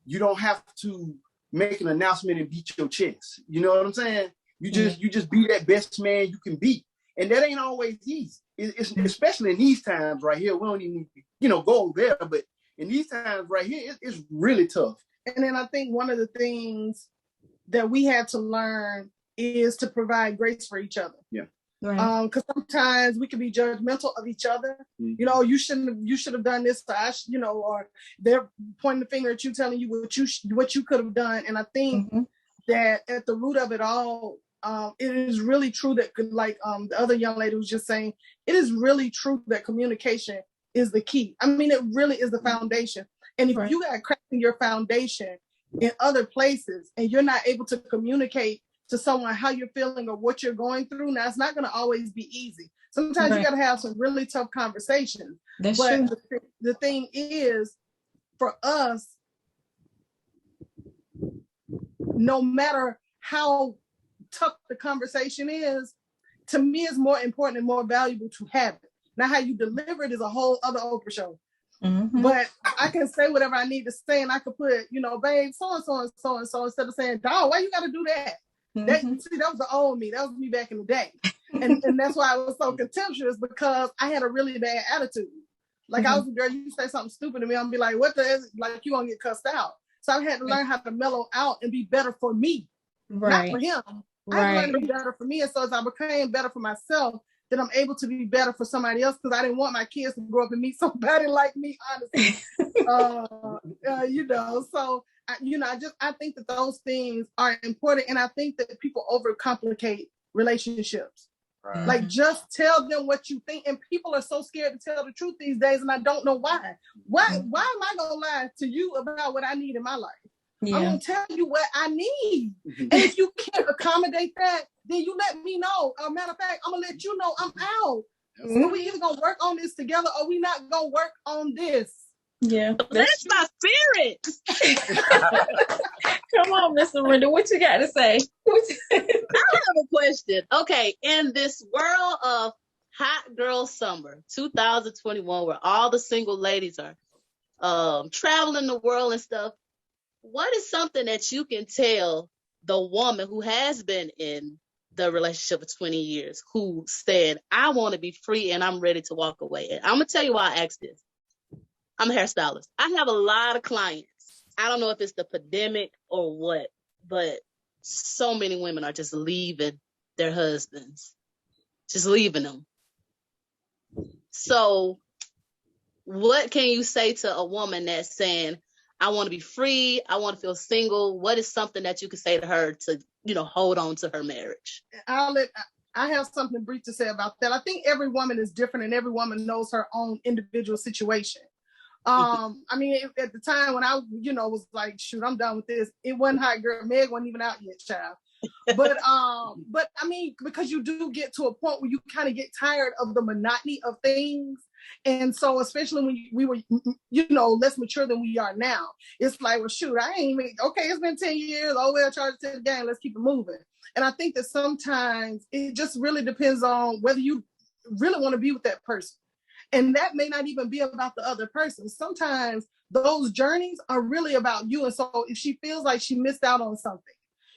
You don't have to make an announcement and beat your chest. You know what I'm saying? You just be that best man you can be. And that ain't always easy. It's especially in these times right here. We don't even, go there. But in these times right here, it's really tough. And then I think one of the things that we had to learn is to provide grace for each other. Yeah. Right. Because sometimes we can be judgmental of each other. Mm-hmm. You should have done this to us, or they're pointing the finger at you, telling you what you could have done. And I think that at the root of it all, it is really true that, like the other young lady was just saying, it is really true that communication is the key. I mean, it really is the foundation. And if you got cracks in your foundation in other places and you're not able to communicate to someone how you're feeling or what you're going through, now it's not going to always be easy. Sometimes you got to have some really tough conversations. That's true. The thing is, for us, no matter how tough the conversation is, to me it's more important and more valuable to have it. Now how you deliver it is a whole other Oprah show. Mm-hmm. But I can say whatever I need to say, and I could put, babe, so and so and so and so, instead of saying, dog, why you gotta do that? That was the old me. That was me back in the day. And that's why I was so contemptuous, because I had a really bad attitude. Like I was a girl, you say something stupid to me, I'm gonna be like, what like you gonna get cussed out. So I had to learn how to mellow out and be better for me. Not for him. I had to learn to be better for me. And so as I became better for myself, then I'm able to be better for somebody else, because I didn't want my kids to grow up and meet somebody like me, honestly. So I think that those things are important. And I think that people overcomplicate relationships. Right. Like, just tell them what you think. And people are so scared to tell the truth these days. And I don't know why. Why am I going to lie to you about what I need in my life? Yeah. I'm going to tell you what I need. And if you can't accommodate that, then you let me know. Matter of fact, I'm going to let you know I'm out. So we either going to work on this together, or we not going to work on this. Yeah. That's my spirit. Come on, Miss Lorinda. What you got to say? I have a question. Okay, in this world of hot girl summer 2021, where all the single ladies are traveling the world and stuff, what is something that you can tell the woman who has been in the relationship for 20 years, who said, I want to be free and I'm ready to walk away? And I'm going to tell you why I asked this. I'm a hairstylist. I have a lot of clients. I don't know if it's the pandemic or what, but so many women are just leaving their husbands, just leaving them. So what can you say to a woman that's saying, I want to be free, I want to feel single? What is something that you could say to her to, hold on to her marriage? I have something brief to say about that. I think every woman is different and every woman knows her own individual situation. I mean, at the time when I, was like, shoot, I'm done with this. It wasn't hot girl. Meg wasn't even out yet, child. But I mean, because you do get to a point where you kind of get tired of the monotony of things. And so, especially when we were, less mature than we are now, it's like, well, shoot, it's been 10 years. Oh, well, charge it to the game. Let's keep it moving. And I think that sometimes it just really depends on whether you really want to be with that person. And that may not even be about the other person. Sometimes those journeys are really about you. And so if she feels like she missed out on something,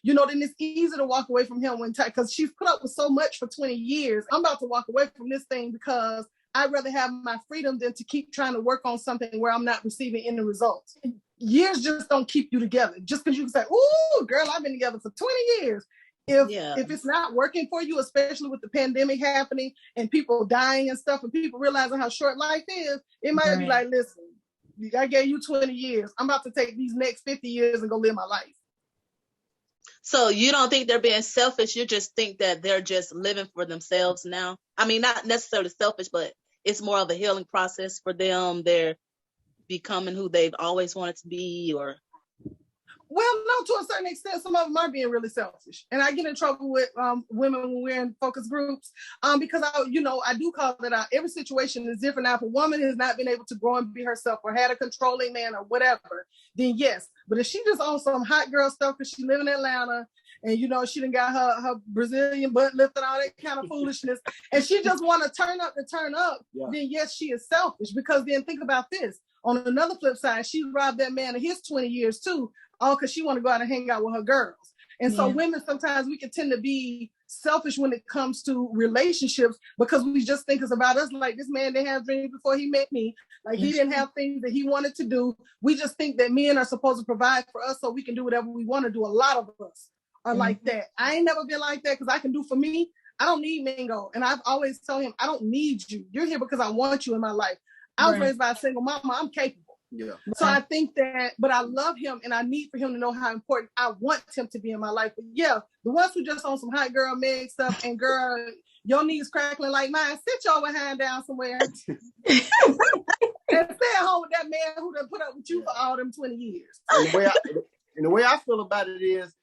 then it's easy to walk away from him one time because she's put up with so much for 20 years. I'm about to walk away from this thing because I'd rather have my freedom than to keep trying to work on something where I'm not receiving any results. Years just don't keep you together. Just because you can say, ooh, girl, I've been together for 20 years. If it's not working for you, especially with the pandemic happening and people dying and stuff and people realizing how short life is, it might be like, listen, I gave you 20 years. I'm about to take these next 50 years and go live my life. So you don't think they're being selfish? You just think that they're just living for themselves now? I mean, not necessarily selfish, but it's more of a healing process for them. They're becoming who they've always wanted to be, or... Well, no, to a certain extent, some of them are being really selfish. And I get in trouble with women when we're in focus groups because, I do call it out. Every situation is different. Now, if a woman has not been able to grow and be herself or had a controlling man or whatever, then yes. But if she just on some hot girl stuff because she live in Atlanta and, she done got her Brazilian butt lifted, all that kind of foolishness, and she just want to turn up, then yes, she is selfish. Because then think about this. On another flip side, she robbed that man of his 20 years too, all because she want to go out and hang out with her girls. And so women, sometimes we can tend to be selfish when it comes to relationships because we just think it's about us. Like, this man didn't have dreams before he met me. Like, he didn't have things that he wanted to do. We just think that men are supposed to provide for us so we can do whatever we want to do. A lot of us are like that. I ain't never been like that because I can do for me. I don't need Mingo. And I've always told him, I don't need you. You're here because I want you in my life. I was raised by a single mama. I'm capable. Yeah. So I think that, but I love him and I need for him to know how important I want him to be in my life. But yeah, the ones who just on some hot girl Meg stuff and girl, your knees crackling like mine, sit your behind down somewhere and stay at home with that man who done put up with you for all them 20 years. And the way I feel about it is,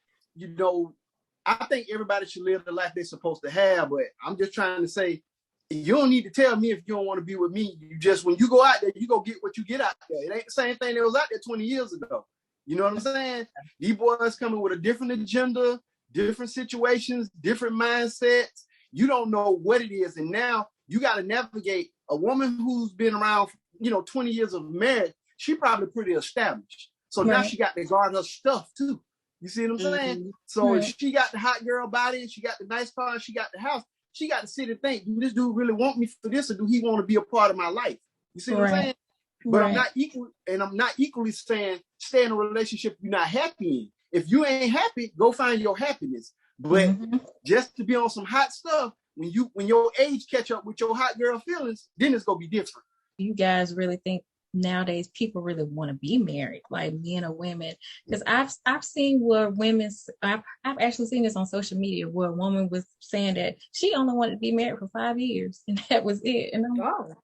I think everybody should live the life they're supposed to have, but I'm just trying to say, you don't need to tell me if you don't want to be with me. You just, when you go out there, you go get what you get out there. It ain't the same thing that was out there 20 years ago. You know what I'm saying? These boys coming with a different agenda, different situations, different mindsets. You don't know what it is. And now you got to navigate a woman who's been around, 20 years of marriage. She probably pretty established. So now she got to guard her stuff too. You see what I'm saying? So if she got the hot girl body and she got the nice car and she got the house, she got to sit and think, do this dude really want me for this, or do he want to be a part of my life? You see what I'm saying? But I'm not equally saying stay in a relationship you're not happy in. If you ain't happy, go find your happiness. But just to be on some hot stuff, when your age catch up with your hot girl feelings, then it's gonna be different. You guys really think nowadays people really want to be married, like men or women? Because I've seen where I've actually seen this on social media where a woman was saying that she only wanted to be married for 5 years and that was it. And I'm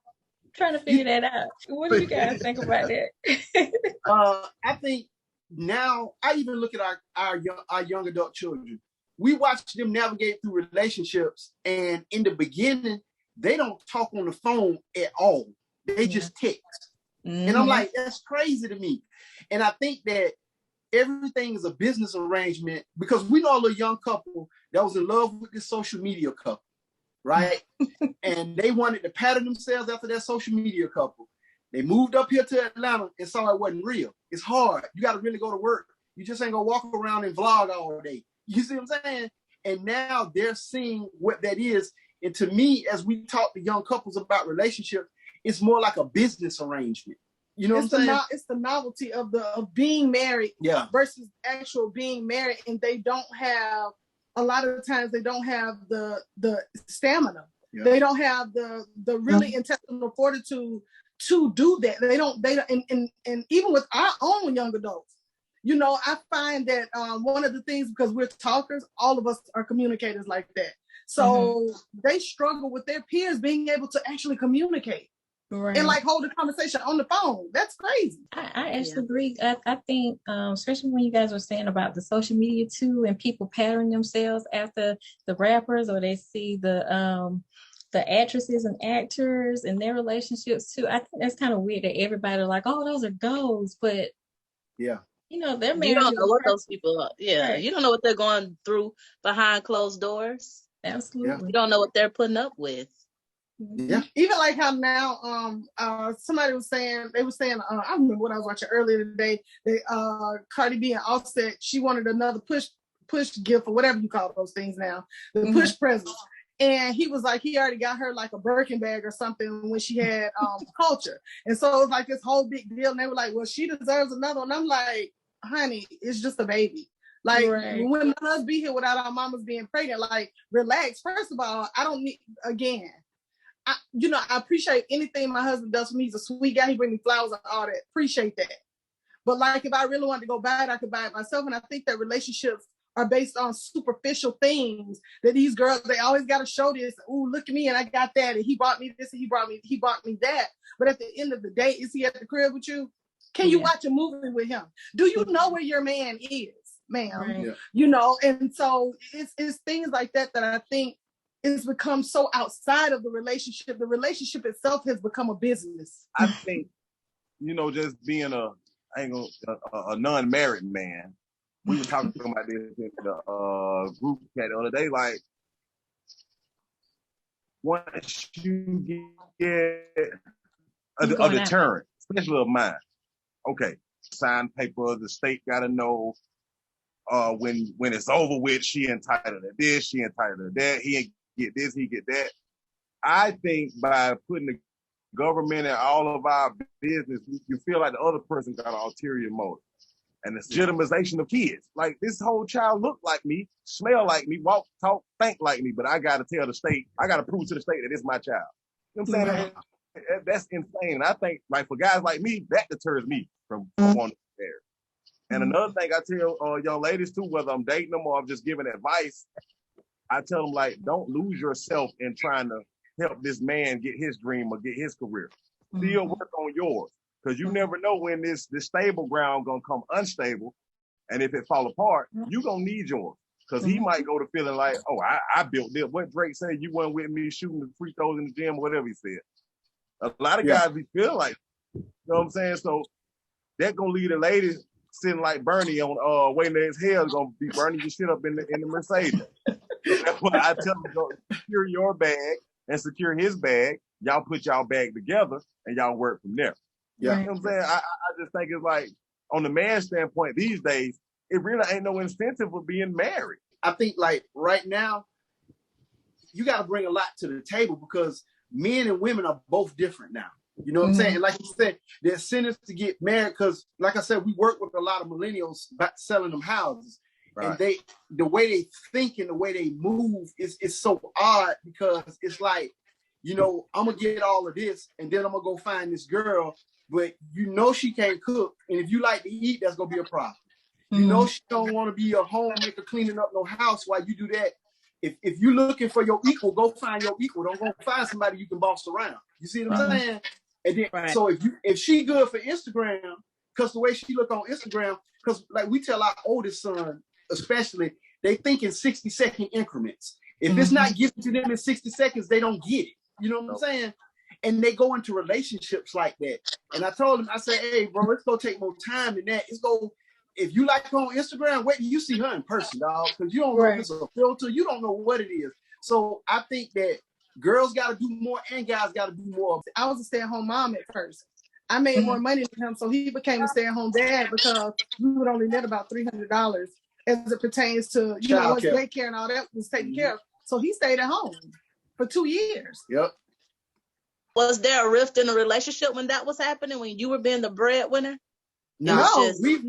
trying to figure that out. What do you guys think about that? I think now I even look at our young adult children. We watch them navigate through relationships, and in the beginning, they don't talk on the phone at all. They just text. And I'm like, that's crazy to me. And I think that everything is a business arrangement because we know a little young couple that was in love with this social media couple, right? And they wanted to pattern themselves after that social media couple. They moved up here to Atlanta and saw it wasn't real. It's hard. You got to really go to work. You just ain't gonna walk around and vlog all day. You see what I'm saying? And now they're seeing what that is. And to me, as we talk to young couples about relationships, it's more like a business arrangement. You know what I'm saying? It's the novelty of being married versus actual being married, and they don't have, a lot of times they don't have the stamina. Yeah. They don't have the really intestinal fortitude to do that. They don't and even with our own young adults, you know, I find that one of the things, because we're talkers, all of us are communicators like that. So they struggle with their peers being able to actually communicate. Right. And like hold a conversation on the phone. That's crazy. I actually agree. I think, especially when you guys were saying about the social media too, and people patterning themselves after the rappers, or they see the actresses and actors and their relationships too. I think that's kind of weird that everybody like, oh, those are goals, but yeah, you know, they're married. You don't know what those people are. Yeah, right. You don't know what they're going through behind closed doors. Absolutely, you don't know what they're putting up with. Yeah, even like how now somebody was saying, I remember what I was watching earlier today, that Cardi B and Offset, she wanted another push gift or whatever you call those things now, the push present. And he was like, he already got her like a Birkin bag or something when she had Culture. And so it was like this whole big deal. And they were like, well, she deserves another one. I'm like, honey, it's just a baby. Like, when us be here without our mamas being pregnant, like, relax. First of all, I don't need, again, I appreciate anything my husband does for me. He's a sweet guy. He brings me flowers and all that. Appreciate that. But like, if I really wanted to go buy it, I could buy it myself. And I think that relationships are based on superficial things, that these girls, they always got to show this. Ooh, look at me, and I got that, and he bought me this, and he bought me that. But at the end of the day, is he at the crib with you? Can you watch a movie with him? Do you know where your man is, ma'am? Right. Yeah. You know, and so it's things like that I think it's become so outside of the relationship. The relationship itself has become a business. I think, just being a non-married man, we were talking about this in the group chat the other day, like, once you get a deterrent, especially of mine, okay, sign paper, the state got to know when it's over with, she entitled to this, she entitled to that, he get this, he get that. I think by putting the government in all of our business, you feel like the other person got an ulterior motive. And the legitimization of kids. Like, this whole child look like me, smell like me, walk, talk, think like me, but I got to tell the state, I got to prove to the state that it's my child. You know what I'm saying? That's insane. And I think, like, for guys like me, that deters me from wanting to be married. And another thing I tell young ladies too, whether I'm dating them or I'm just giving advice, I tell them, like, don't lose yourself in trying to help this man get his dream or get his career. Still work on yours. Because you never know when this stable ground gonna come unstable, and if it fall apart, you gonna need yours. Because he might go to feeling like, oh, I built this. What Drake said, you weren't with me shooting the free throws in the gym, whatever he said. A lot of guys be feeling like, you know what I'm saying? So that gonna leave the ladies sitting like Bernie on waiting at his hair, gonna be burning your shit up in the Mercedes. So that's why I tell them, go secure your bag and secure his bag. Y'all put y'all bag together and y'all work from there. Yeah. You know what I'm saying? I just think it's like, on the man standpoint these days, it really ain't no incentive for being married. I think, like, right now, you got to bring a lot to the table, because men and women are both different now. You know what I'm saying? And like you said, the incentives to get married, because, like I said, we work with a lot of millennials about selling them houses. Right. And the way they think and the way they move is so odd, because it's like, I'm going to get all of this, and then I'm going to go find this girl, but she can't cook. And if you like to eat, that's going to be a problem. She don't want to be a homemaker cleaning up no house while you do that. If you're looking for your equal, go find your equal. Don't go find somebody you can boss around. You see what I'm saying? And then, so if she good for Instagram, because the way she look on Instagram, because like we tell our oldest son, especially, they think in 60-second increments. If it's not given to them in 60 seconds, they don't get it. You know what I'm saying? And they go into relationships like that. And I told him, I said, hey, bro, it's going to take more time than that. If you like her on Instagram, wait till you see her in person, dog. Because you don't know if it's a filter. You don't know what it is. So I think that girls got to do more and guys got to do more. I was a stay-at-home mom at first. I made more money than him, so he became a stay-at-home dad because we would only net about $300 as it pertains to once daycare and all that was taken care of. So he stayed at home for 2 years. Yep. Was there a rift in the relationship when that was happening, when you were being the breadwinner? No, we've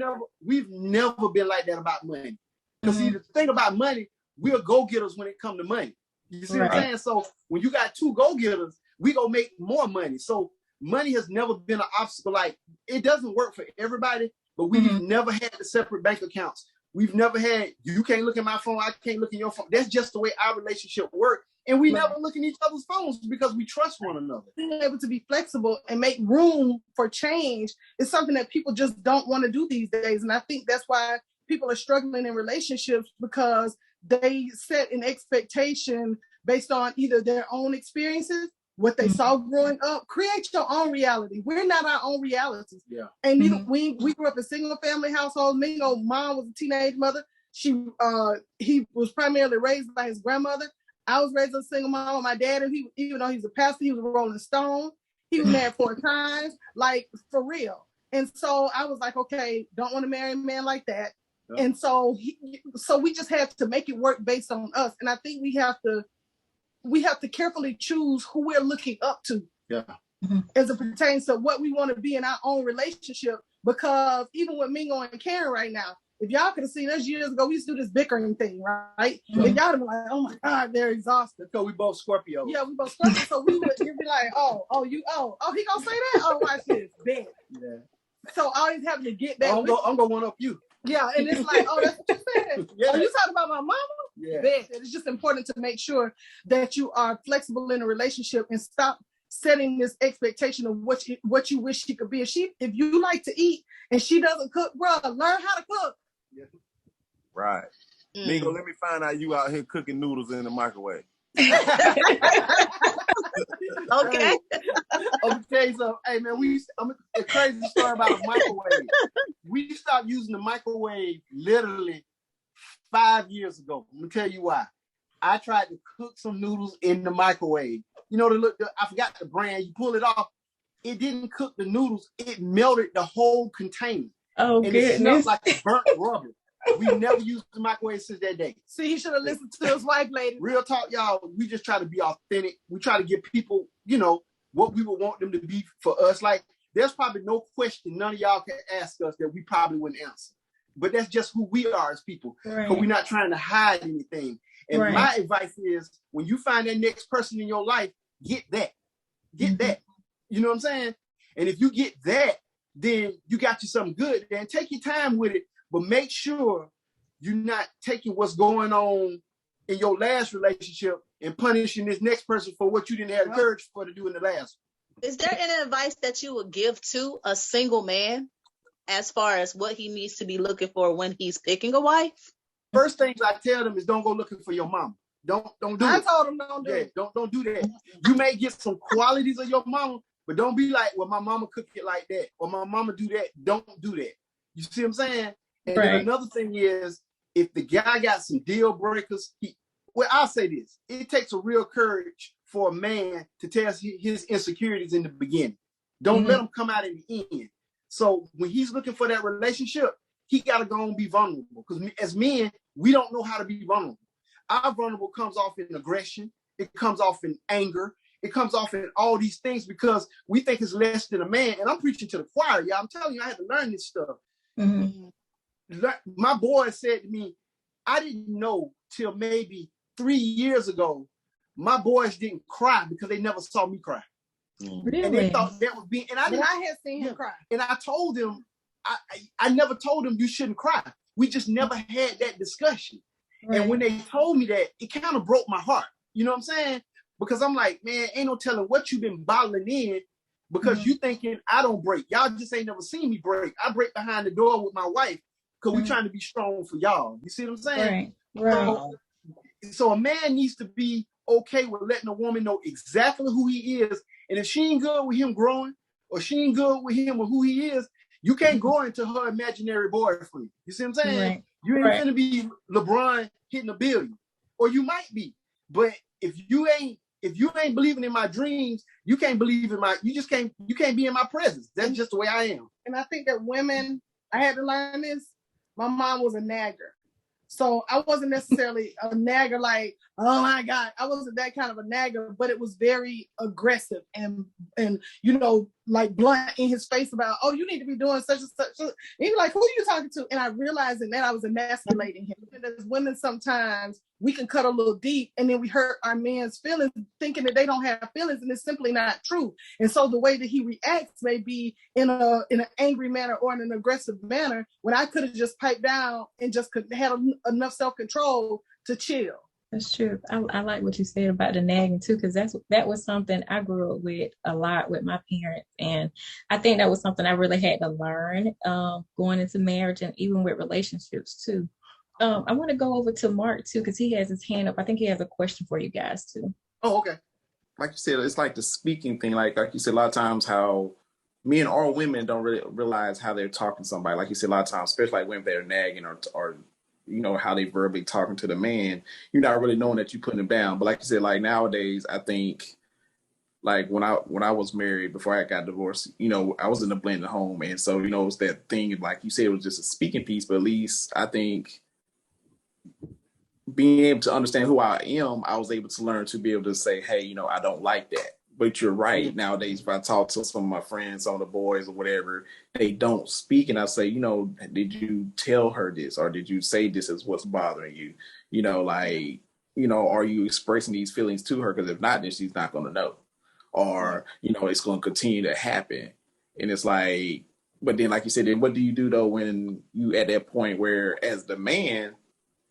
never been like that about money. Because see, the thing about money, we're go-getters when it comes to money. You see what I'm saying? So when you got two go-getters, we gonna make more money. So money has never been an obstacle. Like, it doesn't work for everybody, but we've never had the separate bank accounts. We've never had, you can't look at my phone, I can't look at your phone. That's just the way our relationship works. And we never look in each other's phones because we trust one another. Being able to be flexible and make room for change is something that people just don't want to do these days. And I think that's why people are struggling in relationships, because they set an expectation based on either their own experiences, what they saw growing up. Create your own reality. We're not our own realities. Yeah. And we grew up in single family households. Mingo mom was a teenage mother. He was primarily raised by his grandmother. I was raised as a single mom with my dad, and even though he's a pastor, he was a Rolling Stone. He was married 4 times, like, for real. And so I was like, okay, don't want to marry a man like that. Yeah. And so we just had to make it work based on us. And I think we have to carefully choose who we're looking up to. Yeah. As it pertains to what we want to be in our own relationship. Because even with Mingo and Karyn right now, if y'all could have seen us years ago, we used to do this bickering thing, right? And y'all would be like, oh my God, they're exhausted. Because we both Scorpio. Yeah, we both Scorpio. So you'd be like, he gonna say that? Oh, watch this. Bet. Yeah. So always having to get back. I'm gonna one up you. Yeah, and it's like, oh, that's what you said. Yeah. Oh, you talking about my mama? Yeah. Bet. It's just important to make sure that you are flexible in a relationship and stop setting this expectation of what you wish she could be. If you like to eat and she doesn't cook, bro, learn how to cook. Yeah. Right. Mingo, let me find out you out here cooking noodles in the microwave. Okay. I'm gonna tell you something. Hey man, a crazy story about a microwave. We stopped using the microwave literally 5 years ago. I'm gonna tell you why. I tried to cook some noodles in the microwave. You know, I forgot the brand. You pull it off. It didn't cook the noodles. It melted the whole container. Oh, and goodness. It smelled like burnt rubber. We never used the microwave since that day. See, he should have listened to his wife, lady. Real talk, y'all. We just try to be authentic. We try to give people, what we would want them to be for us. Like, there's probably no question none of y'all can ask us that we probably wouldn't answer. But that's just who we are as people. Right. But we're not trying to hide anything. And my advice is, when you find that next person in your life, get that. Get that. You know what I'm saying? And if you get that, then you got you something good. Then take your time with it, but make sure you're not taking what's going on in your last relationship and punishing this next person for what you didn't have the courage for to do in the last. Is there any advice that you would give to a single man as far as what he needs to be looking for when he's picking a wife? First things I tell them is don't go looking for your mama. Don't do it. I told them don't do it. Don't do that. You may get some qualities of your mama, but don't be like, well, my mama cook it like that, or my mama do that. Don't do that. You see what I'm saying? And then another thing is, if the guy got some deal breakers, I'll say this. It takes a real courage for a man to tell his insecurities in the beginning. Don't let them come out in the end. So when he's looking for that relationship, he got to go and be vulnerable. Because as men, we don't know how to be vulnerable. Our vulnerable comes off in aggression. It comes off in anger. It comes off in all these things because we think it's less than a man. And I'm preaching to the choir, y'all. I'm telling you, I had to learn this stuff. My boy said to me, I didn't know till maybe 3 years ago, my boys didn't cry because they never saw me cry. Really? And they thought that was being, and I had seen him cry. And I told them, I never told them you shouldn't cry. We just never had that discussion. Right. And when they told me that, it kind of broke my heart. You know what I'm saying? Because I'm like, man, ain't no telling what you've been bottling in because you thinking I don't break. Y'all just ain't never seen me break. I break behind the door with my wife because we trying to be strong for y'all. You see what I'm saying? Right. So a man needs to be okay with letting a woman know exactly who he is. And if she ain't good with him growing, or she ain't good with him or who he is, you can't grow into her imaginary boyfriend. You see what I'm saying? Right. You ain't gonna be LeBron hitting $1 billion. Or you might be. But if if you ain't believing in my dreams, you can't believe in you can't be in my presence. That's just the way I am. And I think that women, I had to learn this. My mom was a nagger. So I wasn't necessarily a nagger like, oh my God, I wasn't that kind of a nagger, but it was very aggressive and like blunt in his face about, oh, you need to be doing such and such. And he was like, who are you talking to? And I realized in that I was emasculating him. And as women, sometimes we can cut a little deep and then we hurt our men's feelings thinking that they don't have feelings, and it's simply not true. And so the way that he reacts may be in an angry manner or in an aggressive manner, when I could have just piped down and just had enough self-control to chill. That's true. I like what you said about the nagging too, because that was something I grew up with a lot with my parents, and I think that was something I really had to learn going into marriage and even with relationships too. I want to go over to Mark too, because he has his hand up. I think he has a question for you guys too. Oh, okay. Like you said, it's like the speaking thing. Like you said, a lot of times how men or women don't really realize how they're talking to somebody. Like you said, a lot of times, especially like when they're nagging or how they verbally talking to the man, you're not really knowing that you're putting them down. But like you said, like nowadays, I think like when I was married before I got divorced, I was in a blended home. And so, it's that thing, like you said, it was just a speaking piece, but at least I think being able to understand who I am, I was able to learn to be able to say, hey, I don't like that. But you're right. Nowadays, if I talk to some of my friends, some of the boys or whatever, they don't speak. And I say, did you tell her this? Or did you say this is what's bothering you? Are you expressing these feelings to her? Because if not, then she's not going to know. Or, it's going to continue to happen. And it's like, but then like you said, then what do you do though when you at that point where as the man,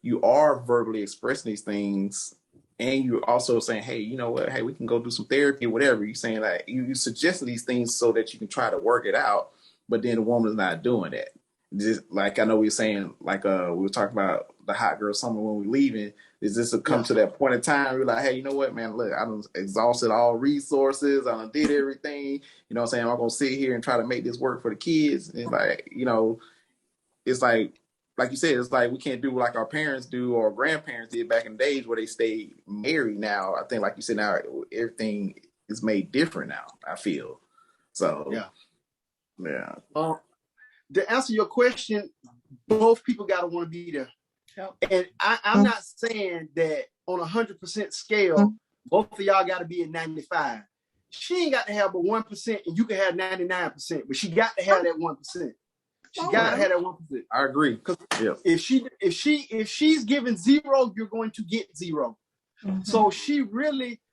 you are verbally expressing these things, and you're also saying, hey, you know what? Hey, we can go do some therapy or whatever. You're saying that you suggesting these things so that you can try to work it out, but then the woman's not doing that. Just like I know we were saying, like we were talking about the hot girl summer when we're leaving. Is this to come to that point in time? You're like, hey, you know what, man? Look, I done exhausted all resources. I done did everything. You know what I'm saying? I'm gonna sit here and try to make this work for the kids. And like, it's like you said, it's like we can't do like our parents do or grandparents did back in the days where they stayed married. Now, I think, like you said, now everything is made different now, I feel. So, yeah. To answer your question, both people got to want to be there. And I'm not saying that on 100% scale, both of y'all got to be at 95. She ain't got to have but 1%, and you can have 99%, but she got to have that 1%. She gotta have that 1%. I agree. Because if she's giving 0, you're going to get 0. Mm-hmm. So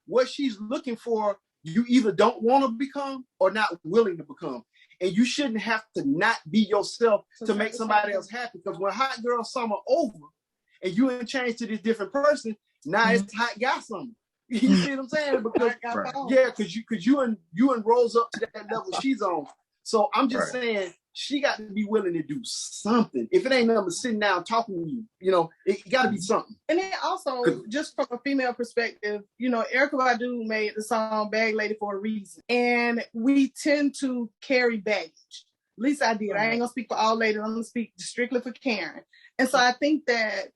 what she's looking for, you either don't want to become or not willing to become. And you shouldn't have to not be yourself to make somebody else happy. Because when hot girl summer over and you ain't changed to this different person, now it's hot guy summer. You see what I'm saying? Because because you and rose up to that level she's on. So I'm just saying, she got to be willing to do something. If it ain't nothing but sitting down talking to you, it got to be something. And then also, just from a female perspective, Erykah Badu made the song Bag Lady for a reason. And we tend to carry baggage. At least I did. I ain't going to speak for all ladies. I'm going to speak strictly for Karyn. And so I think that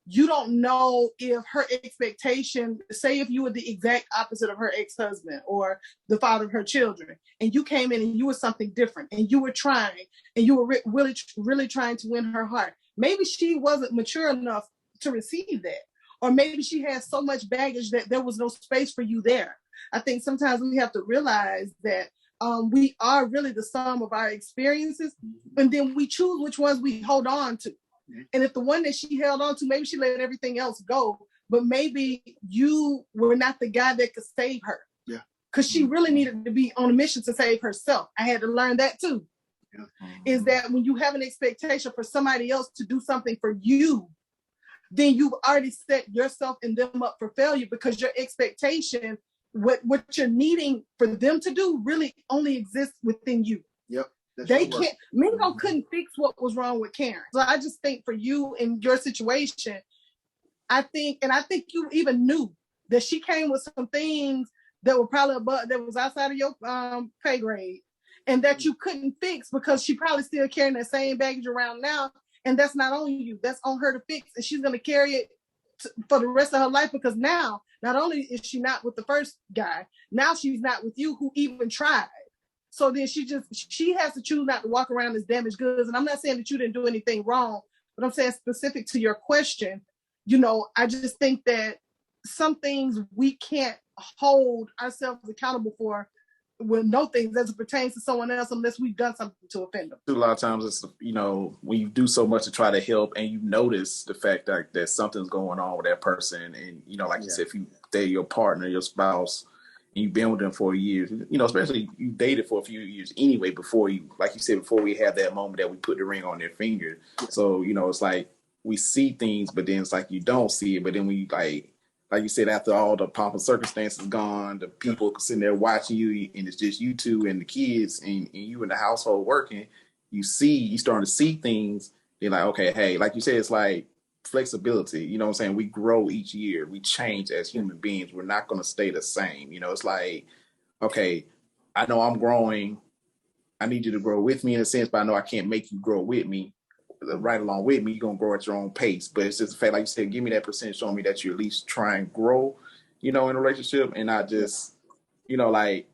you don't know if her expectation, say if you were the exact opposite of her ex-husband or the father of her children, and you came in and you were something different and you were trying and you were really, really trying to win her heart. Maybe she wasn't mature enough to receive that. Or maybe she has so much baggage that there was no space for you there. I think sometimes we have to realize that we are really the sum of our experiences, and then we choose which ones we hold on to. And if the one that she held on to, maybe she let everything else go, but maybe you were not the guy that could save her. Yeah. Because she really needed to be on a mission to save herself. I had to learn that too. Yeah. Is that when you have an expectation for somebody else to do something for you, then you've already set yourself and them up for failure, because your expectation, what you're needing for them to do really only exists within you. Yep. They can't. Mingo couldn't fix what was wrong with Karyn. So I just think for you in your situation, I think you even knew that she came with some things that were probably that was outside of your pay grade, and that you couldn't fix because she probably still carrying that same baggage around now, and that's not on you. That's on her to fix, and she's gonna carry it for the rest of her life, because now not only is she not with the first guy, now she's not with you who even tried. So then she has to choose not to walk around as damaged goods. And I'm not saying that you didn't do anything wrong, but I'm saying specific to your question, I just think that some things we can't hold ourselves accountable for with no things as it pertains to someone else unless we've done something to offend them. A lot of times it's, when you do so much to try to help and you notice the fact that something's going on with that person, and, like you said, if they're your partner, your spouse, and you've been with them for years, especially you dated for a few years anyway before you, like you said, before we have that moment that we put the ring on their finger. So, it's like we see things, but then it's like you don't see it, but then we like you said, after all the pomp and circumstances gone, the people sitting there watching you, and it's just you two and the kids and you in the household working, you starting to see things. They're like, okay, hey, like you said, it's like flexibility. You know what I'm saying? We grow each year. We change as human beings. We're not going to stay the same. It's like, okay, I know I'm growing. I need you to grow with me in a sense, but I know I can't make you grow with me. Right along with me, you're gonna grow at your own pace. But it's just the fact, like you said, give me that percentage, showing me that you at least try and grow, in a relationship, and not just, like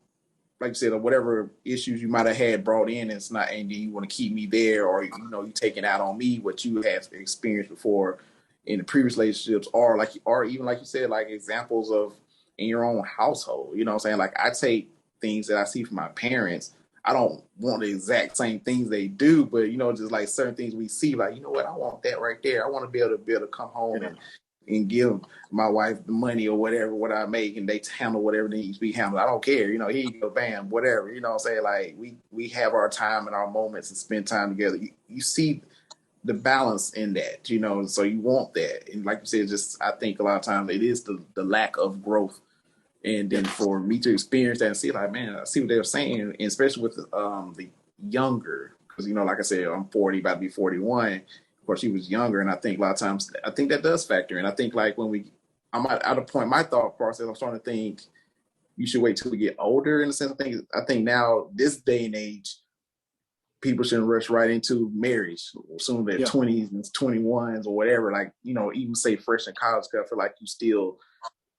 you said, or whatever issues you might have had brought in, and then you want to keep me there, or you taking out on me what you have experienced before in the previous relationships, or even like you said, like examples of in your own household. You know what I'm saying? Like I take things that I see from my parents. I don't want the exact same things they do, but just like certain things we see, like, what, I want that right there. I want to be able to come home and give my wife the money or whatever what I make, and they handle whatever needs to be handled. I don't care, here you go, bam, whatever. You know what I'm saying? Like we have our time and our moments and spend time together. You see the balance in that, so you want that. And like you said, just I think a lot of times it is the lack of growth. And then for me to experience that and see, like, man, I see what they're saying, and especially with the younger, because like I said, I'm 40, about to be 41. Of course, she was younger, and I think a lot of times I think that does factor in. I think like I'm at a point, my thought process, I'm starting to think you should wait till we get older. In a sense, I think now this day and age, people shouldn't rush right into marriage soon their 20s and 21s or whatever. Like even say fresh in college, because I feel like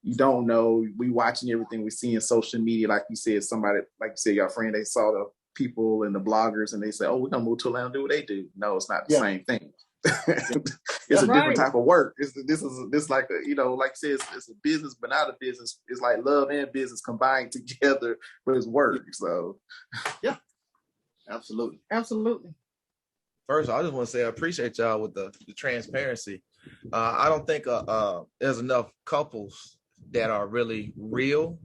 you don't know. We watching everything we see in social media. Like you said, somebody, like you said, your friend, they saw the people and the bloggers and they say, oh, we're going to move to Atlanta and do what they do. No, it's not the same thing. It's a different type of work. This like like you said, it's a business, but not a business. It's like love and business combined together, but it's work. So yeah, absolutely. First, I just want to say I appreciate y'all with the transparency. I don't think there's enough couples that are really real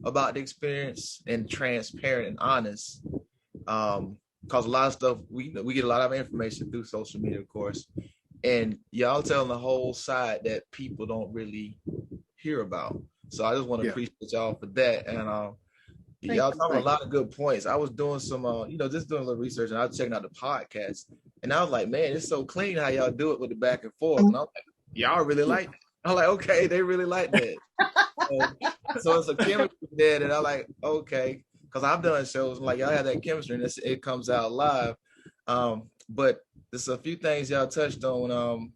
about the experience and transparent and honest. Because a lot of stuff, we get a lot of information through social media, of course, and y'all telling the whole side that people don't really hear about. So I just want to appreciate y'all for that. And y'all talking a lot of good points. I was doing some, just doing a little research, and I was checking out the podcast, and I was like, man, it's so clean how y'all do it with the back and forth. And I was like, y'all really like it. I'm like, okay, they really like that. So it's a chemistry there that I like, okay, because I've done shows like y'all have that chemistry and it comes out live. But there's a few things y'all touched on.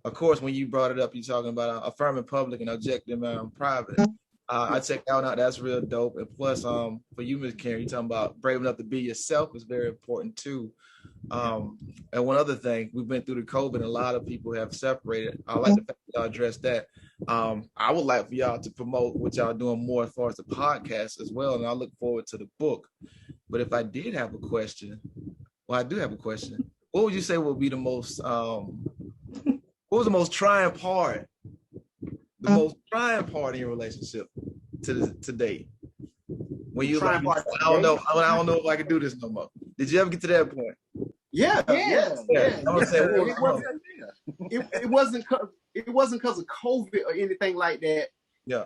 Of course, when you brought it up, you're talking about affirming public and objective private. I checked that out. That's real dope. And plus, for you, Ms. Karyn, you're talking about brave enough to be yourself is very important too. And one other thing, we've been through the COVID, and a lot of people have separated. I like the fact that y'all addressed that. I would like for y'all to promote what y'all doing more as far as the podcast as well, and I look forward to the book. But if I did have a question, I do have a question. What would you say would be the most, what was the most trying part? The most trying part in your relationship to date? When you like, I don't know if I can do this no more. Did you ever get to that point? Yeah. It wasn't because of COVID or anything like that. Yeah.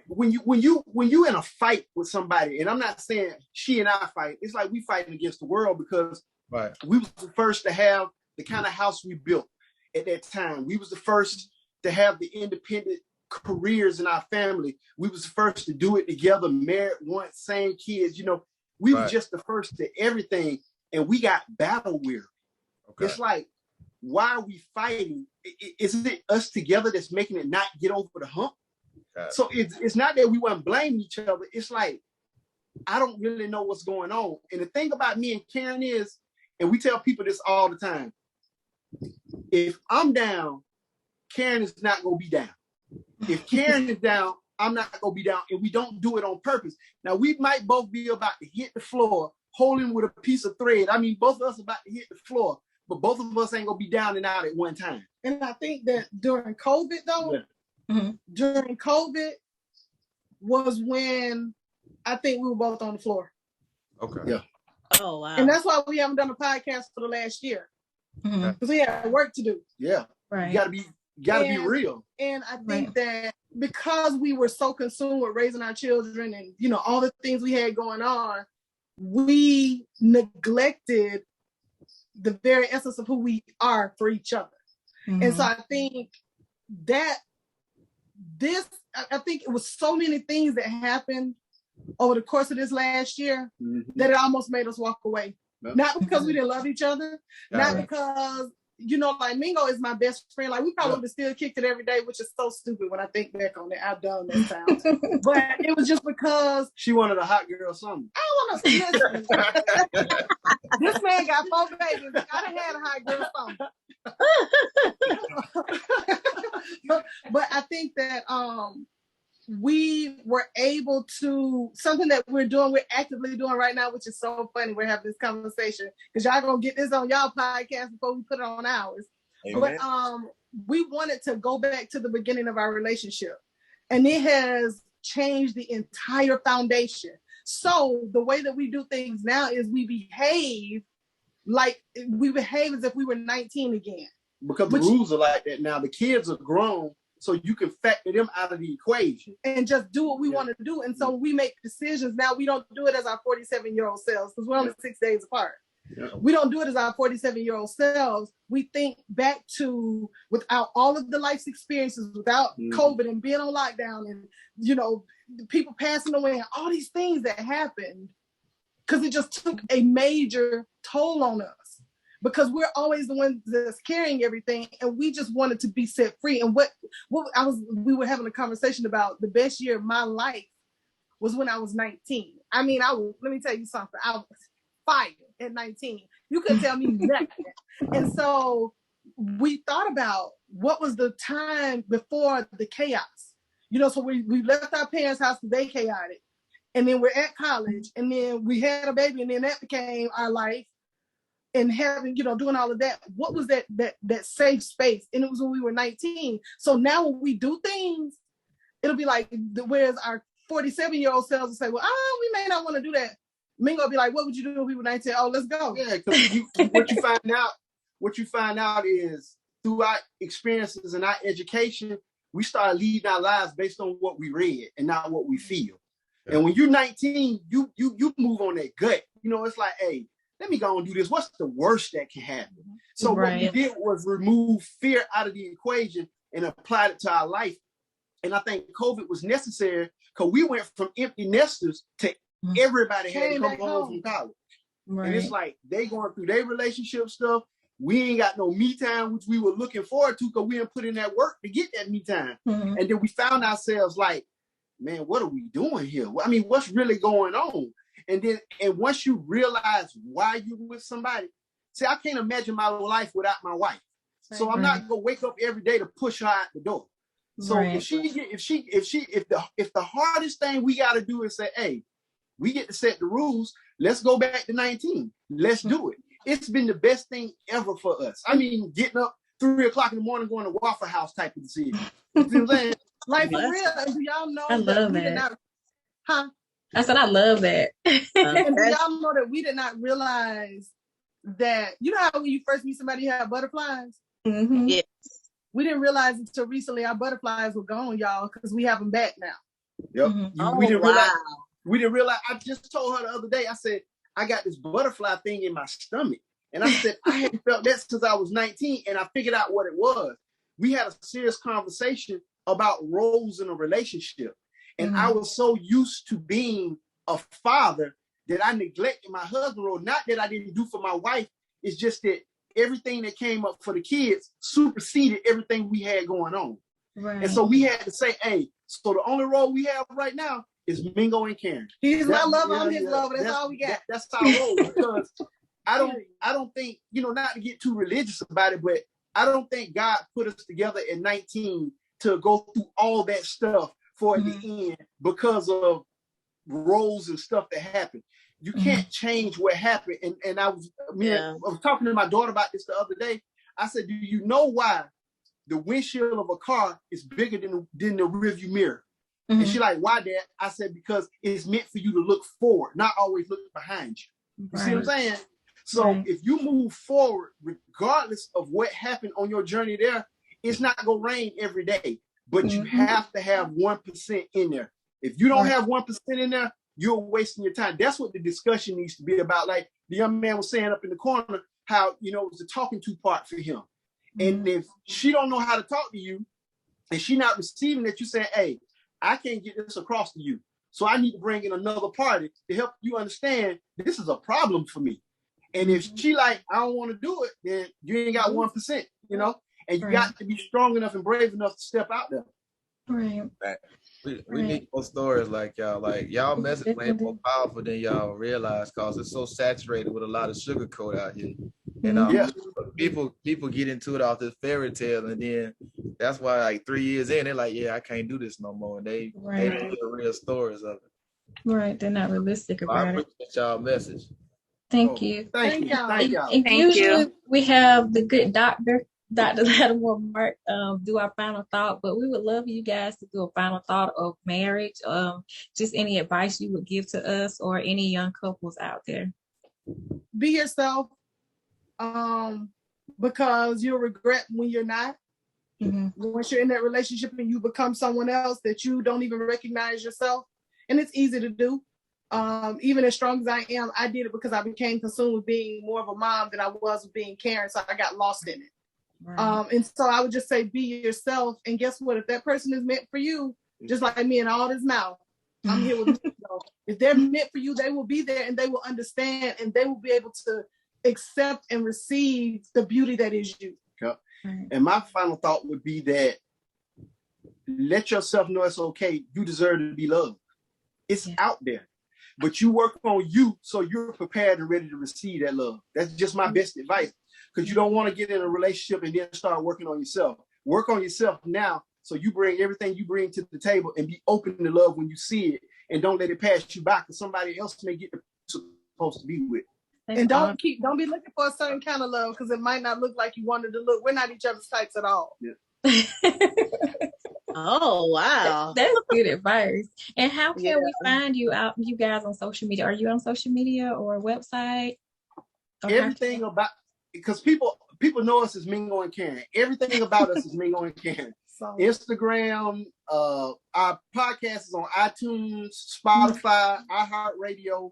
When you in a fight with somebody, and I'm not saying she and I fight, it's like we fighting against the world, because we was the first to have the kind of house we built at that time. We was the first to have the independent careers in our family. We was the first to do it together, married once, same kids. We were just the first to everything, and we got battle weary. Okay. It's like why are we fighting? Isn't it us together that's making it not get over the hump? So it's not that we want to blame each other. It's like, I don't really know what's going on. And the thing about me and Karyn is, and we tell people this all the time, if I'm down, Karyn is not going to be down. If Karyn is down, I'm not going to be down. And we don't do it on purpose. Now, we might both be about to hit the floor, holding with a piece of thread. I mean, both of us about to hit the floor, but both of us ain't going to be down and out at one time. And I think that during COVID, though, during COVID was when I think we were both on the floor. Okay. Yeah. Oh, wow. And that's why we haven't done a podcast for the last year. Because we had work to do. Yeah. Right. You gotta be real. And I think that because we were so consumed with raising our children and, you know, all the things we had going on, we neglected the very essence of who we are for each other. And so I think that I think it was so many things that happened over the course of this last year that it almost made us walk away. Not because we didn't love each other, not because, you know, like Mingo is my best friend. Like we probably would have still kicked it every day, which is so stupid when I think back on it. I've done that sound. But it was just because she wanted a hot girl something. I want to listen. This man got 4 babies. I done had a hot girl something. But I think that we were able to, something that we're actively doing right now, which is so funny. We're having this conversation because y'all gonna get this on y'all podcast before we put it on ours. Amen. But we wanted to go back to the beginning of our relationship, and it has changed the entire foundation. So the way that we do things now is we behave as if we were 19 again. Because the rules are like that now. The kids are grown, so you can factor them out of the equation. And just do what we want to do. And so we make decisions. Now we don't do it as our 47-year-old selves because we're only 6 days apart. Yeah. We don't do it as our 47-year-old selves. We think back to, without all of the life's experiences, without COVID and being on lockdown and, you know, people passing away and all these things that happened, because it just took a major toll on us. Because we're always the ones that's carrying everything, and we just wanted to be set free. And we were having a conversation about the best year of my life was when I was 19. I mean, let me tell you something. I was fired at 19. You couldn't tell me nothing. And so we thought about what was the time before the chaos. You know, so we left our parents' house because they chaotic. And then we're at college, and then we had a baby, and then that became our life. And having, you know, doing all of that, what was that safe space? And it was when we were 19. So now when we do things, it'll be like, whereas our 47-year-old selves will say, well, we may not want to do that. Mingo will be like, what would you do if we were 19? Oh, let's go. Yeah, because what you find out is through our experiences and our education, we start leading our lives based on what we read and not what we feel. Yeah. And when you're 19, you move on that gut. You know, it's like, hey, let me go and do this. What's the worst that can happen? So what we did was remove fear out of the equation and applied it to our life. And I think COVID was necessary because we went from empty nesters to everybody had to come home from college. Right. And it's like they going through their relationship stuff. We ain't got no me time, which we were looking forward to because we didn't put in that work to get that me time. And then we found ourselves like, man, what are we doing here? I mean, what's really going on? And once you realize why you're with somebody, see, I can't imagine my life without my wife. So I'm not gonna wake up every day to push her out the door. So if the hardest thing we gotta do is say, hey, we get to set the rules, let's go back to 19. Let's do it. It's been the best thing ever for us. I mean, getting up 3 o'clock in the morning, going to Waffle House type of decision. You know what I'm saying? Like for real, do y'all know I love that. I said, I love that. And do y'all know that we did not realize that, you know how when you first meet somebody, you have butterflies? Yes. We didn't realize until recently our butterflies were gone, y'all, because we have them back now. Yep. We didn't realize. I just told her the other day, I said, I got this butterfly thing in my stomach. And I said, I hadn't felt that since I was 19. And I figured out what it was. We had a serious conversation about roles in a relationship. And I was so used to being a father that I neglected my husband role. Not that I didn't do for my wife. It's just that everything that came up for the kids superseded everything we had going on. Right. And so we had to say, hey, so the only role we have right now is Mingo and Karyn. He's my lover, I'm his lover. That's all we got. That's our role. Because I don't think, not to get too religious about it, but I don't think God put us together at 19 to go through all that stuff for the end because of roles and stuff that happened. You can't change what happened. And I was talking to my daughter about this the other day. I said, do you know why the windshield of a car is bigger than the rearview mirror? And she like, why, Dad? I said, because it's meant for you to look forward, not always look behind you. You see what I'm saying? So if you move forward, regardless of what happened on your journey there, it's not going to rain every day. But you have to have 1% in there. If you don't have 1% in there, you're wasting your time. That's what the discussion needs to be about. Like the young man was saying up in the corner, how, it was the talking to part for him. And if she don't know how to talk to you and she not receiving that, you say, hey, I can't get this across to you. So I need to bring in another party to help you understand this is a problem for me. And if she like, I don't want to do it, then you ain't got 1%, and you got to be strong enough and brave enough to step out there. Right. We need more stories like y'all. Like y'all message way more powerful than y'all realize, cause it's so saturated with a lot of sugarcoat out here. And people get into it off this fairy tale, and then that's why like 3 years in, they're like, yeah, I can't do this no more. And they don't get the real stories of it. Right, they're not realistic about I appreciate y'all message. Thank you. Thank y'all. And usually we have the good Dr. Lattimore Mark do our final thought, but we would love you guys to do a final thought of marriage. Just any advice you would give to us or any young couples out there. Be yourself, because you'll regret when you're not. Once you're in that relationship and you become someone else that you don't even recognize yourself, and it's easy to do. Even as strong as I am, I did it because I became consumed with being more of a mom than I was with being Karyn, so I got lost in it. Right. And so I would just say, be yourself. And guess what? If that person is meant for you, just like me and all this mouth, I'm here with you. If they're meant for you, they will be there and they will understand and they will be able to accept and receive the beauty that is you. Yep. Right. And my final thought would be that let yourself know it's okay. You deserve to be loved. It's out there. But you work on you so you're prepared and ready to receive that love. That's just my best advice. Because you don't want to get in a relationship and then start working on yourself. Work on yourself now so you bring everything you bring to the table and be open to love when you see it. And don't let it pass you by because somebody else may get the supposed to be with. And don't be looking for a certain kind of love because it might not look like you wanted to look. We're not each other's types at all. Yeah. Oh, wow. That's good advice. And how can we find you guys on social media? Are you on social media or a website? Everything about, because people know us as Mingo and Karyn. Everything about us is Mingo and Karyn. Instagram, our podcast is on iTunes, Spotify, iHeartRadio,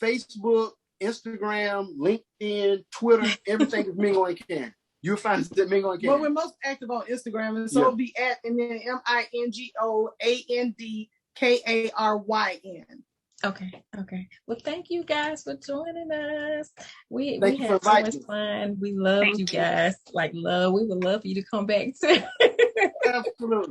Facebook, Instagram, LinkedIn, Twitter. Everything is Mingo and Karyn. You'll find us at Mingo and Karyn. Well, we're most active on Instagram, and so it'll be at and then MingoAndKaryn. Okay. Well, thank you guys for joining us. We had so much fun. We love you guys. We would love for you to come back too. Absolutely.